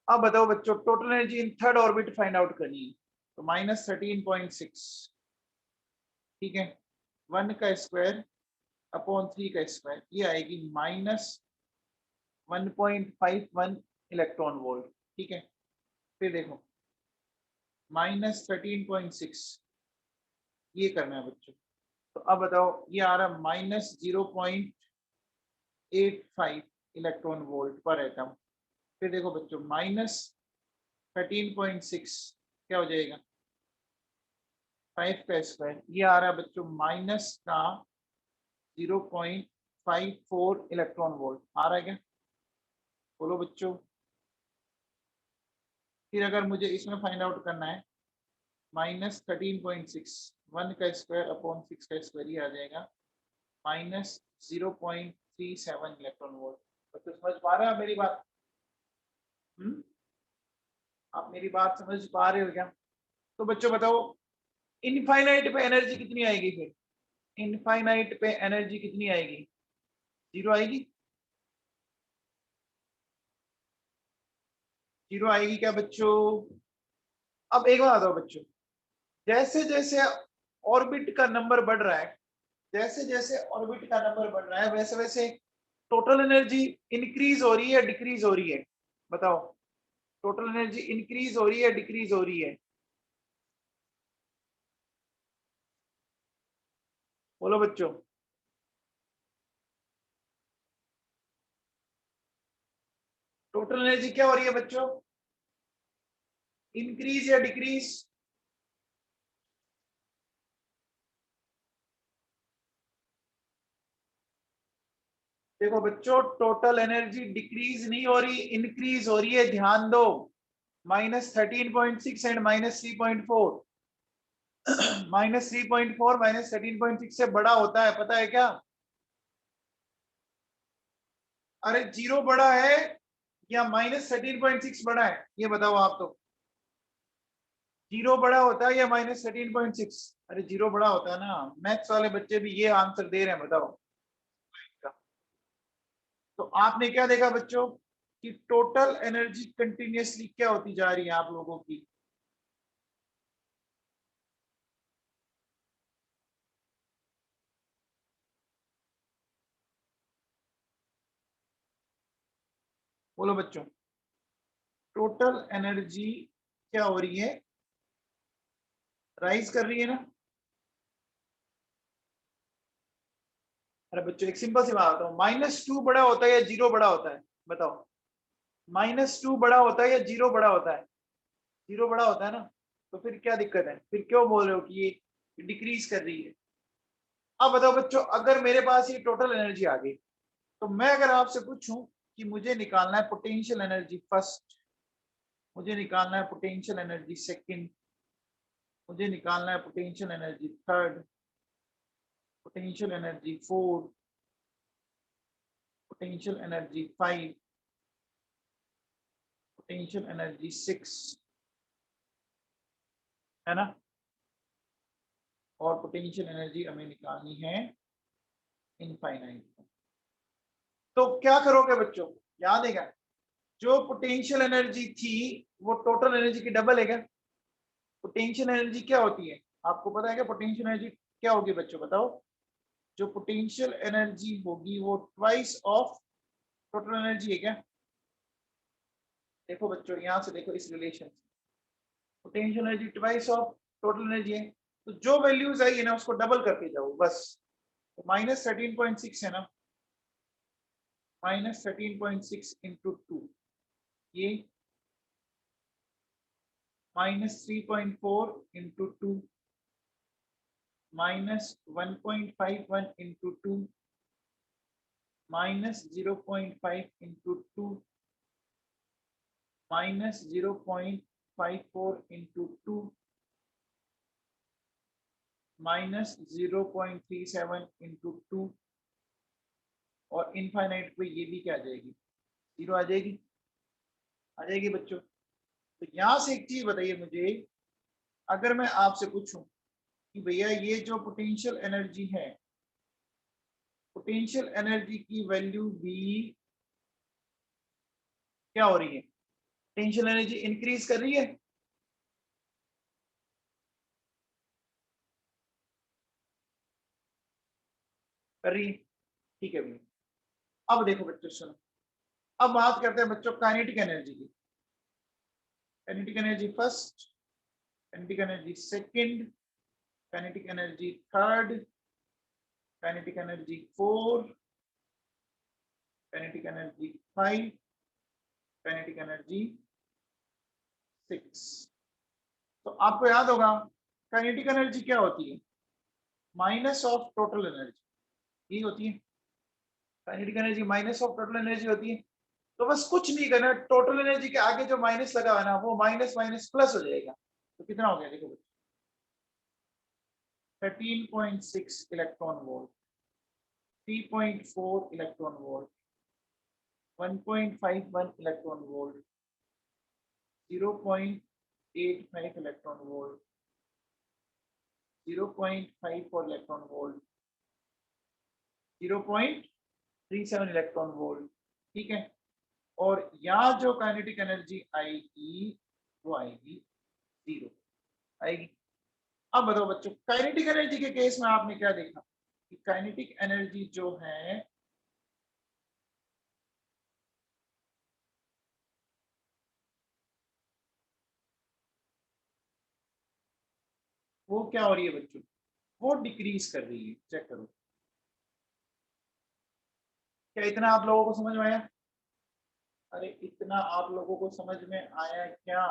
अब बताओ बच्चों, total energy in third orbit find out करनी है, तो -13.6, ठीक है, 1 का स्क्वायर अपॉन 3 का स्क्वायर, ये आएगी -1.51 इलेक्ट्रॉन वोल्ट। ठीक है, फिर देखो -13.6, ये करना है बच्चों। तो अब बताओ ये आ रहा -0.85 इलेक्ट्रॉन वोल्ट पर एटम। फिर देखो बच्चों -13.6 क्या हो जाएगा 5 का स्क्वायर, ये आ रहा है बच्चों माइनस का 0.54 इलेक्ट्रॉन वोल्ट। आ रहा है क्या? बोलो बच्चों। फिर अगर मुझे इसमें फाइंड आउट करना है -13.6, 1 का स्क्वायर अपॉन 6 का स्क्वायर, ये आ जाएगा -0.37 इलेक्ट्रॉन वोल्ट। बच्चों समझ पा रहे हैं मेरी बात? आप मेरी बात समझ पा रहे हो क्या? तो बच्चों बताओ इनफाइनाइट पे एनर्जी कितनी आएगी? फिर इनफाइनाइट पे एनर्जी कितनी आएगी? 0 आएगी? 0 आएगी क्या बच्चों? अब एक बात बताओ बच्चों, जैसे जैसे ऑर्बिट का नंबर बढ़ रहा है, जैसे जैसे ऑर्बिट का नंबर बढ़ रहा है, वैसे वैसे टोटल एनर्जी इंक्रीज हो रही है डिक्रीज हो रही है? बताओ, टोटल एनर्जी इंक्रीज हो रही है डिक्रीज हो रही है? बोलो बच्चों। टोटल एनर्जी क्या हो रही है बच्चों? इंक्रीज या डिक्रीज? देखो बच्चों, टोटल एनर्जी डिक्रीज नहीं हो रही, इंक्रीज हो रही है, ध्यान दो। -13.6 एंड -3.4, -3.4 -13.6 से बड़ा होता है, पता है क्या? अरे जीरो बड़ा है या -13.6 बड़ा है, ये बताओ आप तो। जीरो बड़ा होता है या -13.6? अरे जीरो बड़ा होता है ना, मैथ्स वाले बच्चे भी ये आंसर दे रहे हैं, बताओ। तो आपने क्या देखा बच्चों कि टोटल एनर्जी कंटिन्यूअसली क्या होती जा रही है आप लोगों की? बोलो बच्चों, टोटल एनर्जी क्या हो रही है? राइज कर रही है ना? अरे बच्चों, एक सिंपल सी बात बताओ, -2 बड़ा होता है या जीरो बड़ा होता है? बताओ, -2 बड़ा होता है या जीरो बड़ा होता है? जीरो बड़ा होता है ना। तो फिर क्या दिक्कत है, फिर क्यों बोल रहे हो कि ये डिक्रीज कर रही है? अब बताओ बच्चों, अगर मेरे पास ये टोटल एनर्जी आ गई, तो मैं अगर आपसे पूछूं कि मुझे निकालना है पोटेंशियल एनर्जी फर्स्ट, मुझे निकालना है पोटेंशियल एनर्जी सेकंड, मुझे निकालना है potential energy third, potential energy fourth, potential energy five, potential energy six, है ना? और पोटेंशियल एनर्जी हमें निकालनी है इनफाइनाइट। तो क्या करोगे बच्चों, याद है क्या? जो पोटेंशियल एनर्जी थी वो टोटल एनर्जी की डबल है क्या? पोटेंशियल एनर्जी क्या होती है, आपको पता है क्या? पोटेंशियल एनर्जी क्या होगी बच्चों, बताओ। जो पोटेंशियल एनर्जी होगी वो ट्वाइस ऑफ टोटल एनर्जी है क्या? देखो बच्चों, यहां से देखो इस relation, potential energy twice of total energy है, तो जो वैल्यूज आई है ना उसको डबल करके जाओ बस। तो -13.6 है ना, -13.6 इंटू टू, ये -3.4 into two, -1.51 into two, -0.5 into two, -0.54 into two, -0.37 into two, और इनफाइनाइट पे ये भी क्या आ जाएगी? जीरो आ जाएगी। आ जाएगी बच्चों। तो यहां से एक चीज बताइए मुझे, अगर मैं आपसे पूछूं कि भैया ये जो पोटेंशियल एनर्जी है, पोटेंशियल एनर्जी की वैल्यू भी क्या हो रही है? पोटेंशियल एनर्जी इंक्रीज कर रही है? कर रही है, ठीक है भैया। अब देखो बच्चों सुनो, अब बात करते हैं बच्चों काइनेटिक एनर्जी की। Kinetic energy first, kinetic energy second, kinetic energy third, kinetic energy four, kinetic energy five, kinetic energy six. तो आपको याद होगा काइनेटिक एनर्जी क्या होती है? माइनस ऑफ टोटल एनर्जी, ये होती है kinetic energy, minus of total energy होती है। तो बस कुछ नहीं करना, टोटल एनर्जी के आगे जो माइनस लगा हुआ है ना वो माइनस माइनस प्लस हो जाएगा। तो कितना हो गया देखो, 13.6 electron volt, 3.4 electron volt, 1.51 electron volt, 0.85 electron volt, 0.54 electron volt, 0.37 electron volt, ठीक है। और यहाँ जो काइनेटिक एनर्जी आएगी वो आएगी जीरो, आएगी। अब बताओ बच्चों, काइनेटिक एनर्जी के केस में आपने क्या देखा कि काइनेटिक एनर्जी जो है वो क्या हो रही है बच्चों, वो डिक्रीज कर रही है। चेक करो, क्या इतना आप लोगों को समझ में आया? अरे इतना आप लोगों को समझ में आया क्या?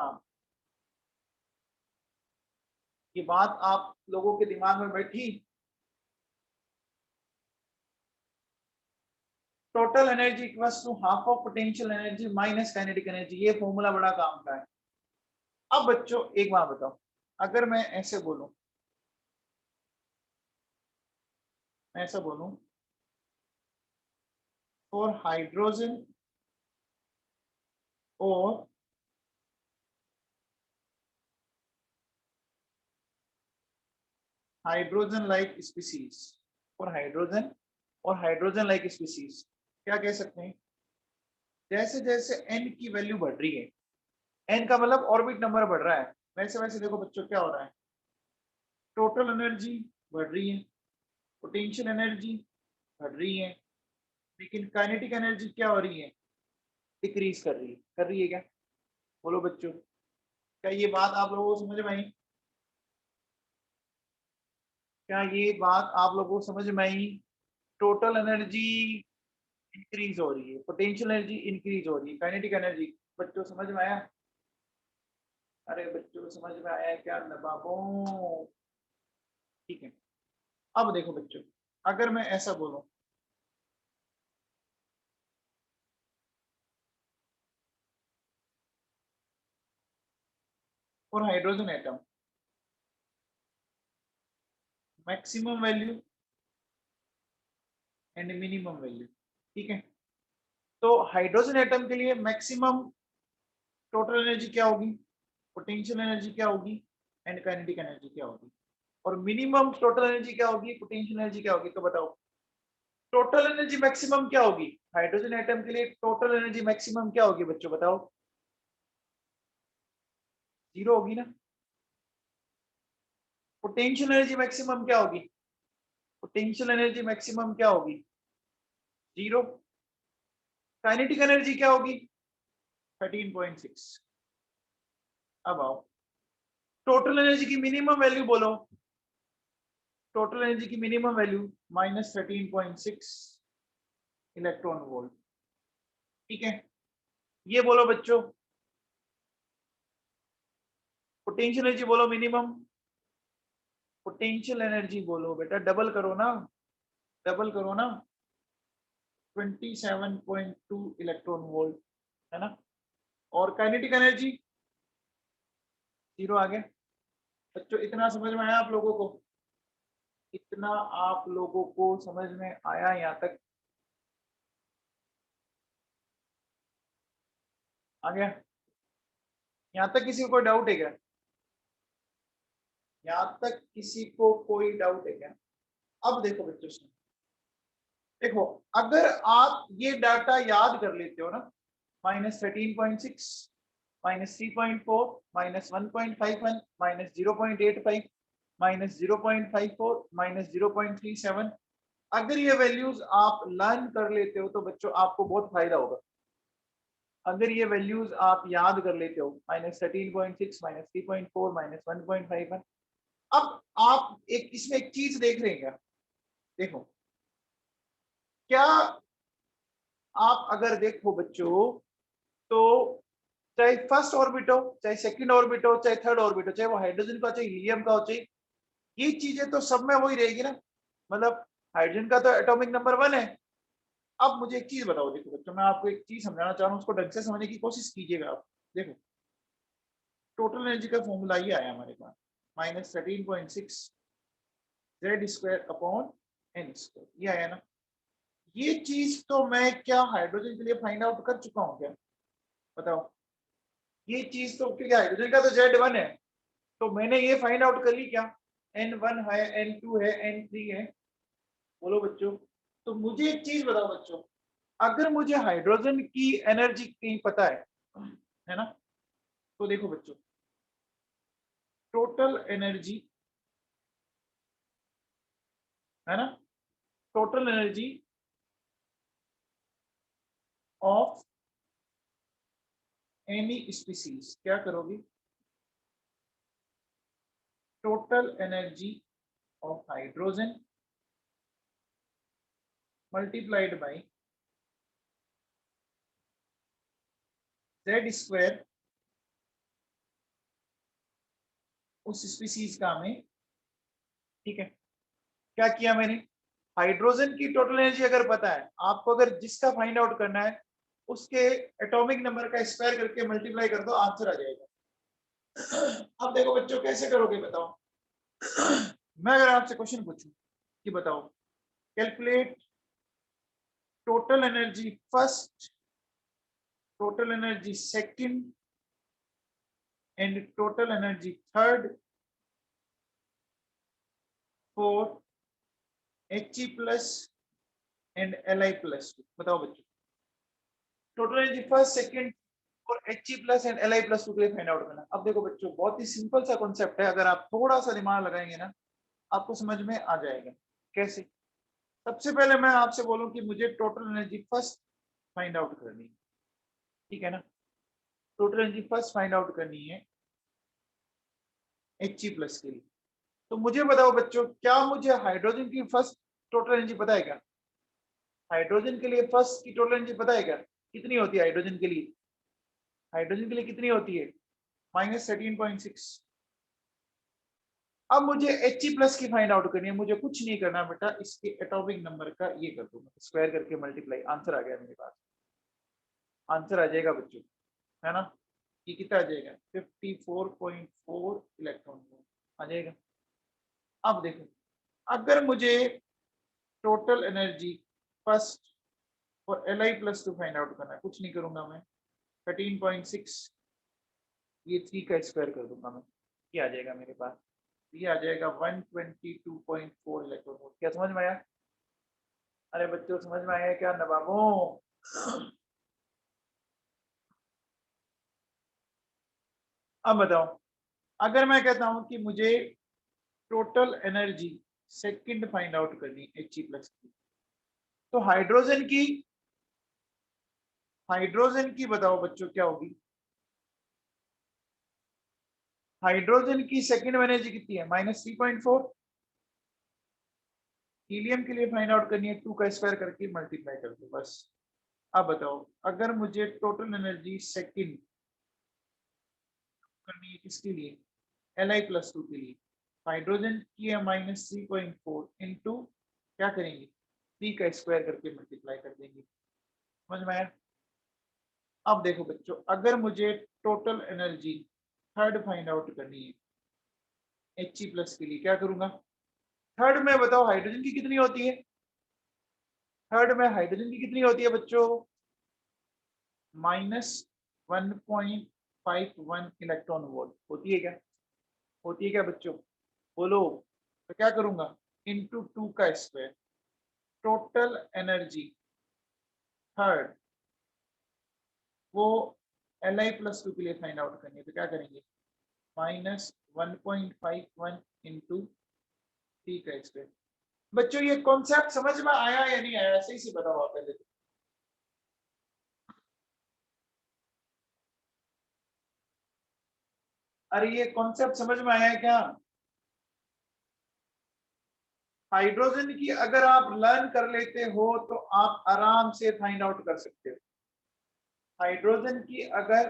ये बात आप लोगों के दिमाग में बैठी? Total energy equals to half of potential energy minus kinetic energy, ये फॉर्मूला बड़ा काम का है। अब बच्चों एक बात बताओ, अगर मैं ऐसे बोलूं, मैं ऐसा बोलूं फॉर हाइड्रोजन और हाइड्रोजन लाइक स्पीसीज, और हाइड्रोजन और हाइड्रोजन लाइक स्पीसीज, क्या कह सकते हैं? जैसे जैसे n की वैल्यू बढ़ रही है, n का मतलब ऑर्बिट नंबर बढ़ रहा है, वैसे वैसे देखो बच्चों क्या हो रहा है, टोटल एनर्जी बढ़ रही है, पोटेंशियल एनर्जी बढ़ रही है, लेकिन काइनेटिक एनर्जी क्या हो रही है? डिक्रीज कर रही है। कर रही है क्या? बोलो बच्चों, क्या ये बात आप लोगों को समझ में आई? क्या ये बात आप लोगों को समझ में आई? टोटल एनर्जी इंक्रीज हो रही है, पोटेंशियल एनर्जी इंक्रीज हो रही है, काइनेटिक एनर्जी। बच्चों समझ में आया? अरे बच्चों समझ में आया क्या नवाबों? ठीक है, अब देखो बच्चों, अगर मैं ऐसा बोलूं for hydrogen atom maximum value and minimum value, ठीक है, तो हाइड्रोजन एटम के लिए मैक्सिमम टोटल एनर्जी क्या होगी, पोटेंशियल एनर्जी क्या होगी, एंड काइनेटिक एनर्जी क्या होगी, और मिनिमम टोटल एनर्जी क्या होगी, पोटेंशियल एनर्जी क्या होगी? तो बताओ टोटल एनर्जी मैक्सिमम क्या होगी हाइड्रोजन एटम के लिए? टोटल एनर्जी मैक्सिमम क्या होगी बच्चों बताओ? जीरो होगी ना। पोटेंशियल एनर्जी मैक्सिमम क्या होगी? पोटेंशियल एनर्जी मैक्सिमम क्या होगी? जीरो। काइनेटिक एनर्जी क्या होगी? 13.6। अब आओ, टोटल एनर्जी की मिनिमम वैल्यू बोलो, टोटल एनर्जी की मिनिमम वैल्यू -13.6 इलेक्ट्रॉन वोल्ट, ठीक है। ये बोलो बच्चों, पोटेंशियल एनर्जी बोलो मिनिमम, पोटेंशियल एनर्जी बोलो बेटा, डबल करो ना, डबल करो ना, 27.2 इलेक्ट्रॉन वोल्ट, है ना। और काइनेटिक एनर्जी जीरो आ गया। बच्चों इतना समझ में आया आप लोगों को? इतना आप लोगों को समझ में आया यहाँ तक? आ गया? यहाँ तक किसी को कोई डाउट है क्या? यहाँ तक किसी को कोई डाउट है क्या? अब देखो बच्चों सुनो, देखो अगर आप ये डाटा याद कर लेते हो ना, -13.6 -3.4 -1.51 -0.85 -0.54 -0.37, अगर ये वैल्यूज आप लर्न कर लेते हो तो बच्चों आपको बहुत फायदा होगा। अगर ये वैल्यूज आप याद कर लेते हो, -13.6 -3.4 -1.51, अब आप एक इसमें एक चीज देख रहे हैं क्या? देखो, क्या आप अगर देखो बच्चों, तो चाहे फर्स्ट ऑर्बिट हो, चाहे सेकंड ऑर्बिट हो, चाहे थर्ड ऑर्बिट हो, चाहे वो हाइड्रोजन का हो, चाहे हीलियम का हो, चाहे, ये चीजें तो सब में वही रहेगी ना। मतलब हाइड्रोजन का तो एटॉमिक नंबर 1 है। अब मुझे एक चीज बताओ, देखो बच्चों मैं आपको एक चीज समझाना चाह रहा हूँ, उसको ढंग से समझने की कोशिश कीजिएगा आप। देखो टोटल एनर्जी का फॉर्मूला ये आया हमारे पास, -13.6 Z square upon N square, ये आया ना। ये चीज तो मैं क्या हाइड्रोजन के लिए फाइंड आउट कर चुका हूँ क्या? बताओ, ये चीज तो, क्योंकि हाइड्रोजन का तो Z1 है, तो मैंने ये फाइंड आउट कर ली क्या? N1 है, N2 है, N3 है। बोलो बच्चों, तो मुझे एक चीज बताओ बच्चों, अगर मुझे हाइड्रोजन की एनर्जी कहीं पता है ना, तो देखो बच्चों, टोटल एनर्जी है ना, total energy of any species, क्या करोगी, total energy of hydrogen multiplied by Z square उस स्पीसीज का में, ठीक है। क्या किया मैंने, हाइड्रोजन की टोटल एनर्जी अगर पता है आपको, अगर जिसका फाइंड आउट करना है उसके एटॉमिक नंबर का स्क्वायर करके मल्टीप्लाई कर दो, आंसर आ जाएगा। अब देखो बच्चों कैसे करोगे बताओ। मैं अगर आपसे क्वेश्चन पूछूं कि बताओ calculate total energy first, total energy second and total energy third for He plus and Li plus, बताओ बच्चों टोटल एनर्जी फर्स्ट सेकंड और He plus and Li plus के लिए फाइंड आउट करना। अब देखो बच्चों बहुत ही सिंपल सा कॉन्सेप्ट है, अगर आप थोड़ा सा दिमाग लगाएंगे ना आपको समझ में आ जाएगा। कैसे, सबसे पहले मैं आपसे बोलूं कि मुझे total energy first find out करनी है, ठीक है ना, total energy first find out करनी है He प्लस के लिए। तो मुझे बताओ बच्चों, क्या मुझे हाइड्रोजन की फर्स्ट टोटल एनर्जी पता है क्या, हाइड्रोजन के लिए फर्स्ट की टोटल एनर्जी पता है क्या, कितनी होती है हाइड्रोजन के लिए, हाइड्रोजन के लिए कितनी होती है, -13.6। अब मुझे He प्लस की फाइंड आउट करनी है, मुझे कुछ नहीं करना बेटा, इसके एटॉमिक नंबर का ये कर दूंगा स्क्वायर करके मल्टीप्लाई, आंसर आ गया मेरे पास, आंसर आ जाएगा बच्चों, है ना, ये कितना आ जाएगा 54.4 इलेक्ट्रॉन वोल्ट आ जाएगा। अब देखो अगर मुझे टोटल एनर्जी फर्स्ट और Li plus two find out करना है, कुछ नहीं करूंगा मैं, 13.6 ये 3 का स्क्वायर कर दूंगा मैं, ये आ जाएगा मेरे पास, ये आ जाएगा 122.4 इलेक्ट्रॉन वोल्ट। क्या समझ में आया, अरे बच्चों समझ में आया क्या नवाबों। अब बताओ अगर मैं कहता हूं कि मुझे total energy second find out करनी He प्लस की, तो हाइड्रोजन की बताओ बच्चों क्या होगी, हाइड्रोजन की सेकंड एनर्जी कितनी है -3.4, हीलियम के लिए फाइंड आउट करनी है 2 का स्क्वायर करके मल्टीप्लाई कर दो बस। अब बताओ अगर मुझे टोटल एनर्जी सेकंड करनी है किसके लिए, Li प्लस टू के लिए, हाइड्रोजन की है -3.4 इंटू क्या करेंगे 3 का स्क्वायर करके मल्टीप्लाई कर देंगे, समझ में आया। अब देखो बच्चों अगर मुझे total energy third find out करनी है He प्लस के लिए, क्या करूंगा, थर्ड में बताओ हाइड्रोजन की कितनी होती है, थर्ड में हाइड्रोजन की कितनी होती है बच्चों, -1.51 इलेक्ट्रॉन वोल्ट होती है क्या, होती है क्या बच्चों, बोलो। तो क्या करूंगा इंटू 2 का स्क्वायर, टोटल एनर्जी थर्ड वो Li प्लस टू के लिए फाइंड आउट करनी है, तो क्या करेंगे -1.51 इंटू 3 का स्क्वायर। बच्चों ये कॉन्सेप्ट समझ में आया या नहीं आया, सही से बताओ आप पहले। अरे ये कॉन्सेप्ट समझ में आया है क्या, हाइड्रोजन की अगर आप लर्न कर लेते हो तो आप आराम से फाइंड आउट कर सकते हो, हाइड्रोजन की अगर,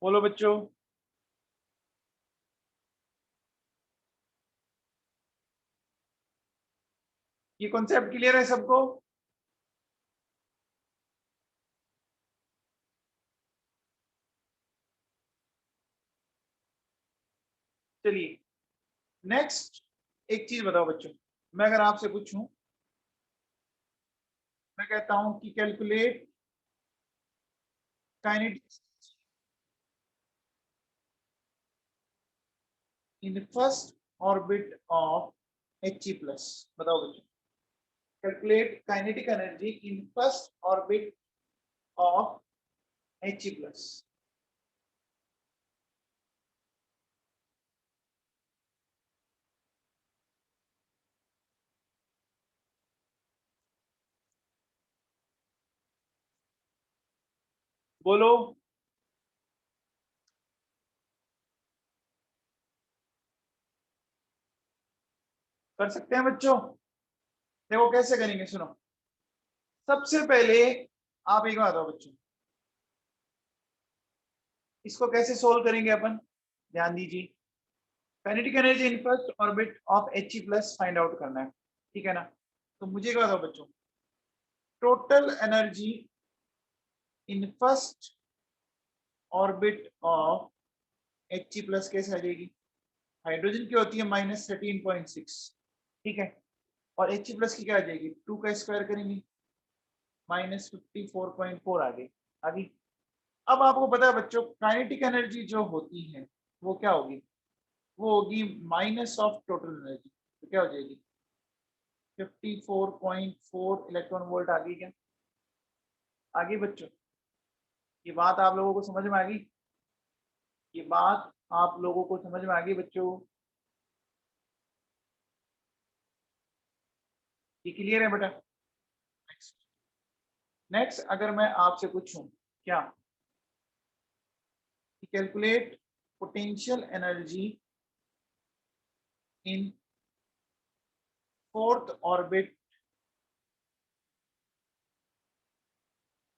बोलो बच्चों, ये कॉन्सेप्ट क्लियर है सबको। चलिए नेक्स्ट एक चीज बताओ बच्चों, मैं अगर आपसे पूछूं, मैं कहता हूं कि calculate kinetics in first orbit of He plus, बताओ बच्चों Calculate kinetic energy in first orbit of He plus. बोलो। कर सकते हैं बच्चों? देखो कैसे करेंगे, सुनो। सबसे पहले आप एक बात बताओ बच्चों, इसको कैसे सोल्व करेंगे अपन, ध्यान दीजिए। Kinetic energy in first orbit of He plus find out करना है, ठीक है ना। तो मुझे क्या बताओ बच्चों, total energy in first orbit of He plus कैसे आ जाएगी? हाइड्रोजन की होती है -13.6, ठीक है। और He प्लस की क्या आ जाएगी? 2 का स्क्वायर करेंगे -54.4 आ गई। अभी अब आपको पता है बच्चों, काइनेटिक एनर्जी जो होती है वो क्या होगी? वो होगी माइनस ऑफ टोटल एनर्जी। तो क्या हो जाएगी? 54.4 इलेक्ट्रॉन वोल्ट आ गई। क्या आ गई बच्चों? ये बात आप लोगों को समझ में आ गई? ये बात आप लोगों को समझ में आ गई बच्चों? ये क्लियर है बेटा? नेक्स्ट, नेक्स्ट अगर मैं आपसे पूछूं क्या, calculate potential energy in fourth orbit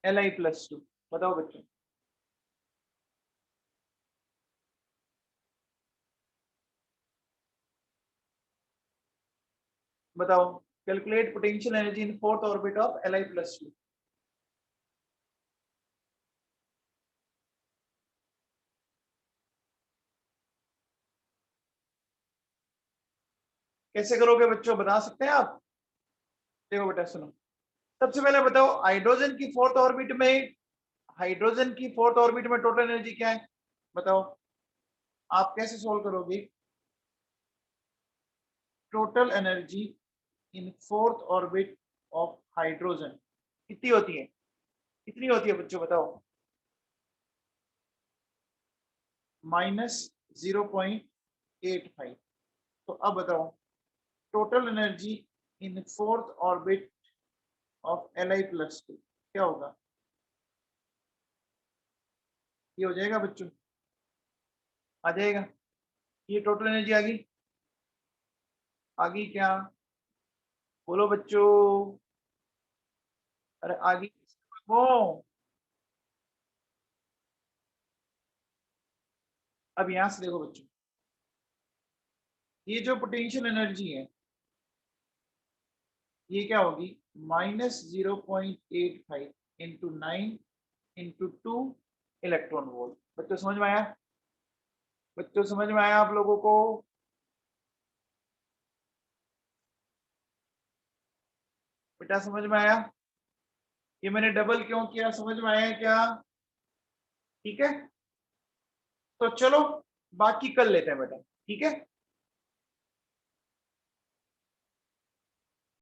Li plus 2, बताओ बच्चों। बताओ, calculate potential energy in fourth orbit of Li plus 2। कैसे करोगे बच्चों, बता सकते हैं आप? देखो बेटा सुनो, सबसे पहले बताओ हाइड्रोजन की फोर्थ ऑर्बिट में, हाइड्रोजन की फोर्थ ऑर्बिट में टोटल एनर्जी क्या है? बताओ आप कैसे सोल्व करोगे? Total energy in fourth orbit of hydrogen कितनी होती है? कितनी होती है बच्चों बताओ? -0.85। तो अब बताओ total energy in fourth orbit of Li plus 2 क्या होगा? ये हो जाएगा बच्चों, आ जाएगा। ये टोटल एनर्जी आ गई, आ गई क्या? बोलो बच्चों। अरे आ गई वो। अब यहां से देखो बच्चों, ये जो पोटेंशियल एनर्जी है ये क्या होगी? -0.85 इंटू 9 इंटू 2 इलेक्ट्रॉन वोल्ट। बच्चों समझ में आया? बच्चों समझ में आया आप लोगों को? बेटा समझ में आया? ये मैंने डबल क्यों किया, समझ में आया क्या? ठीक है, तो चलो बाकी कर लेते हैं बेटा, ठीक है।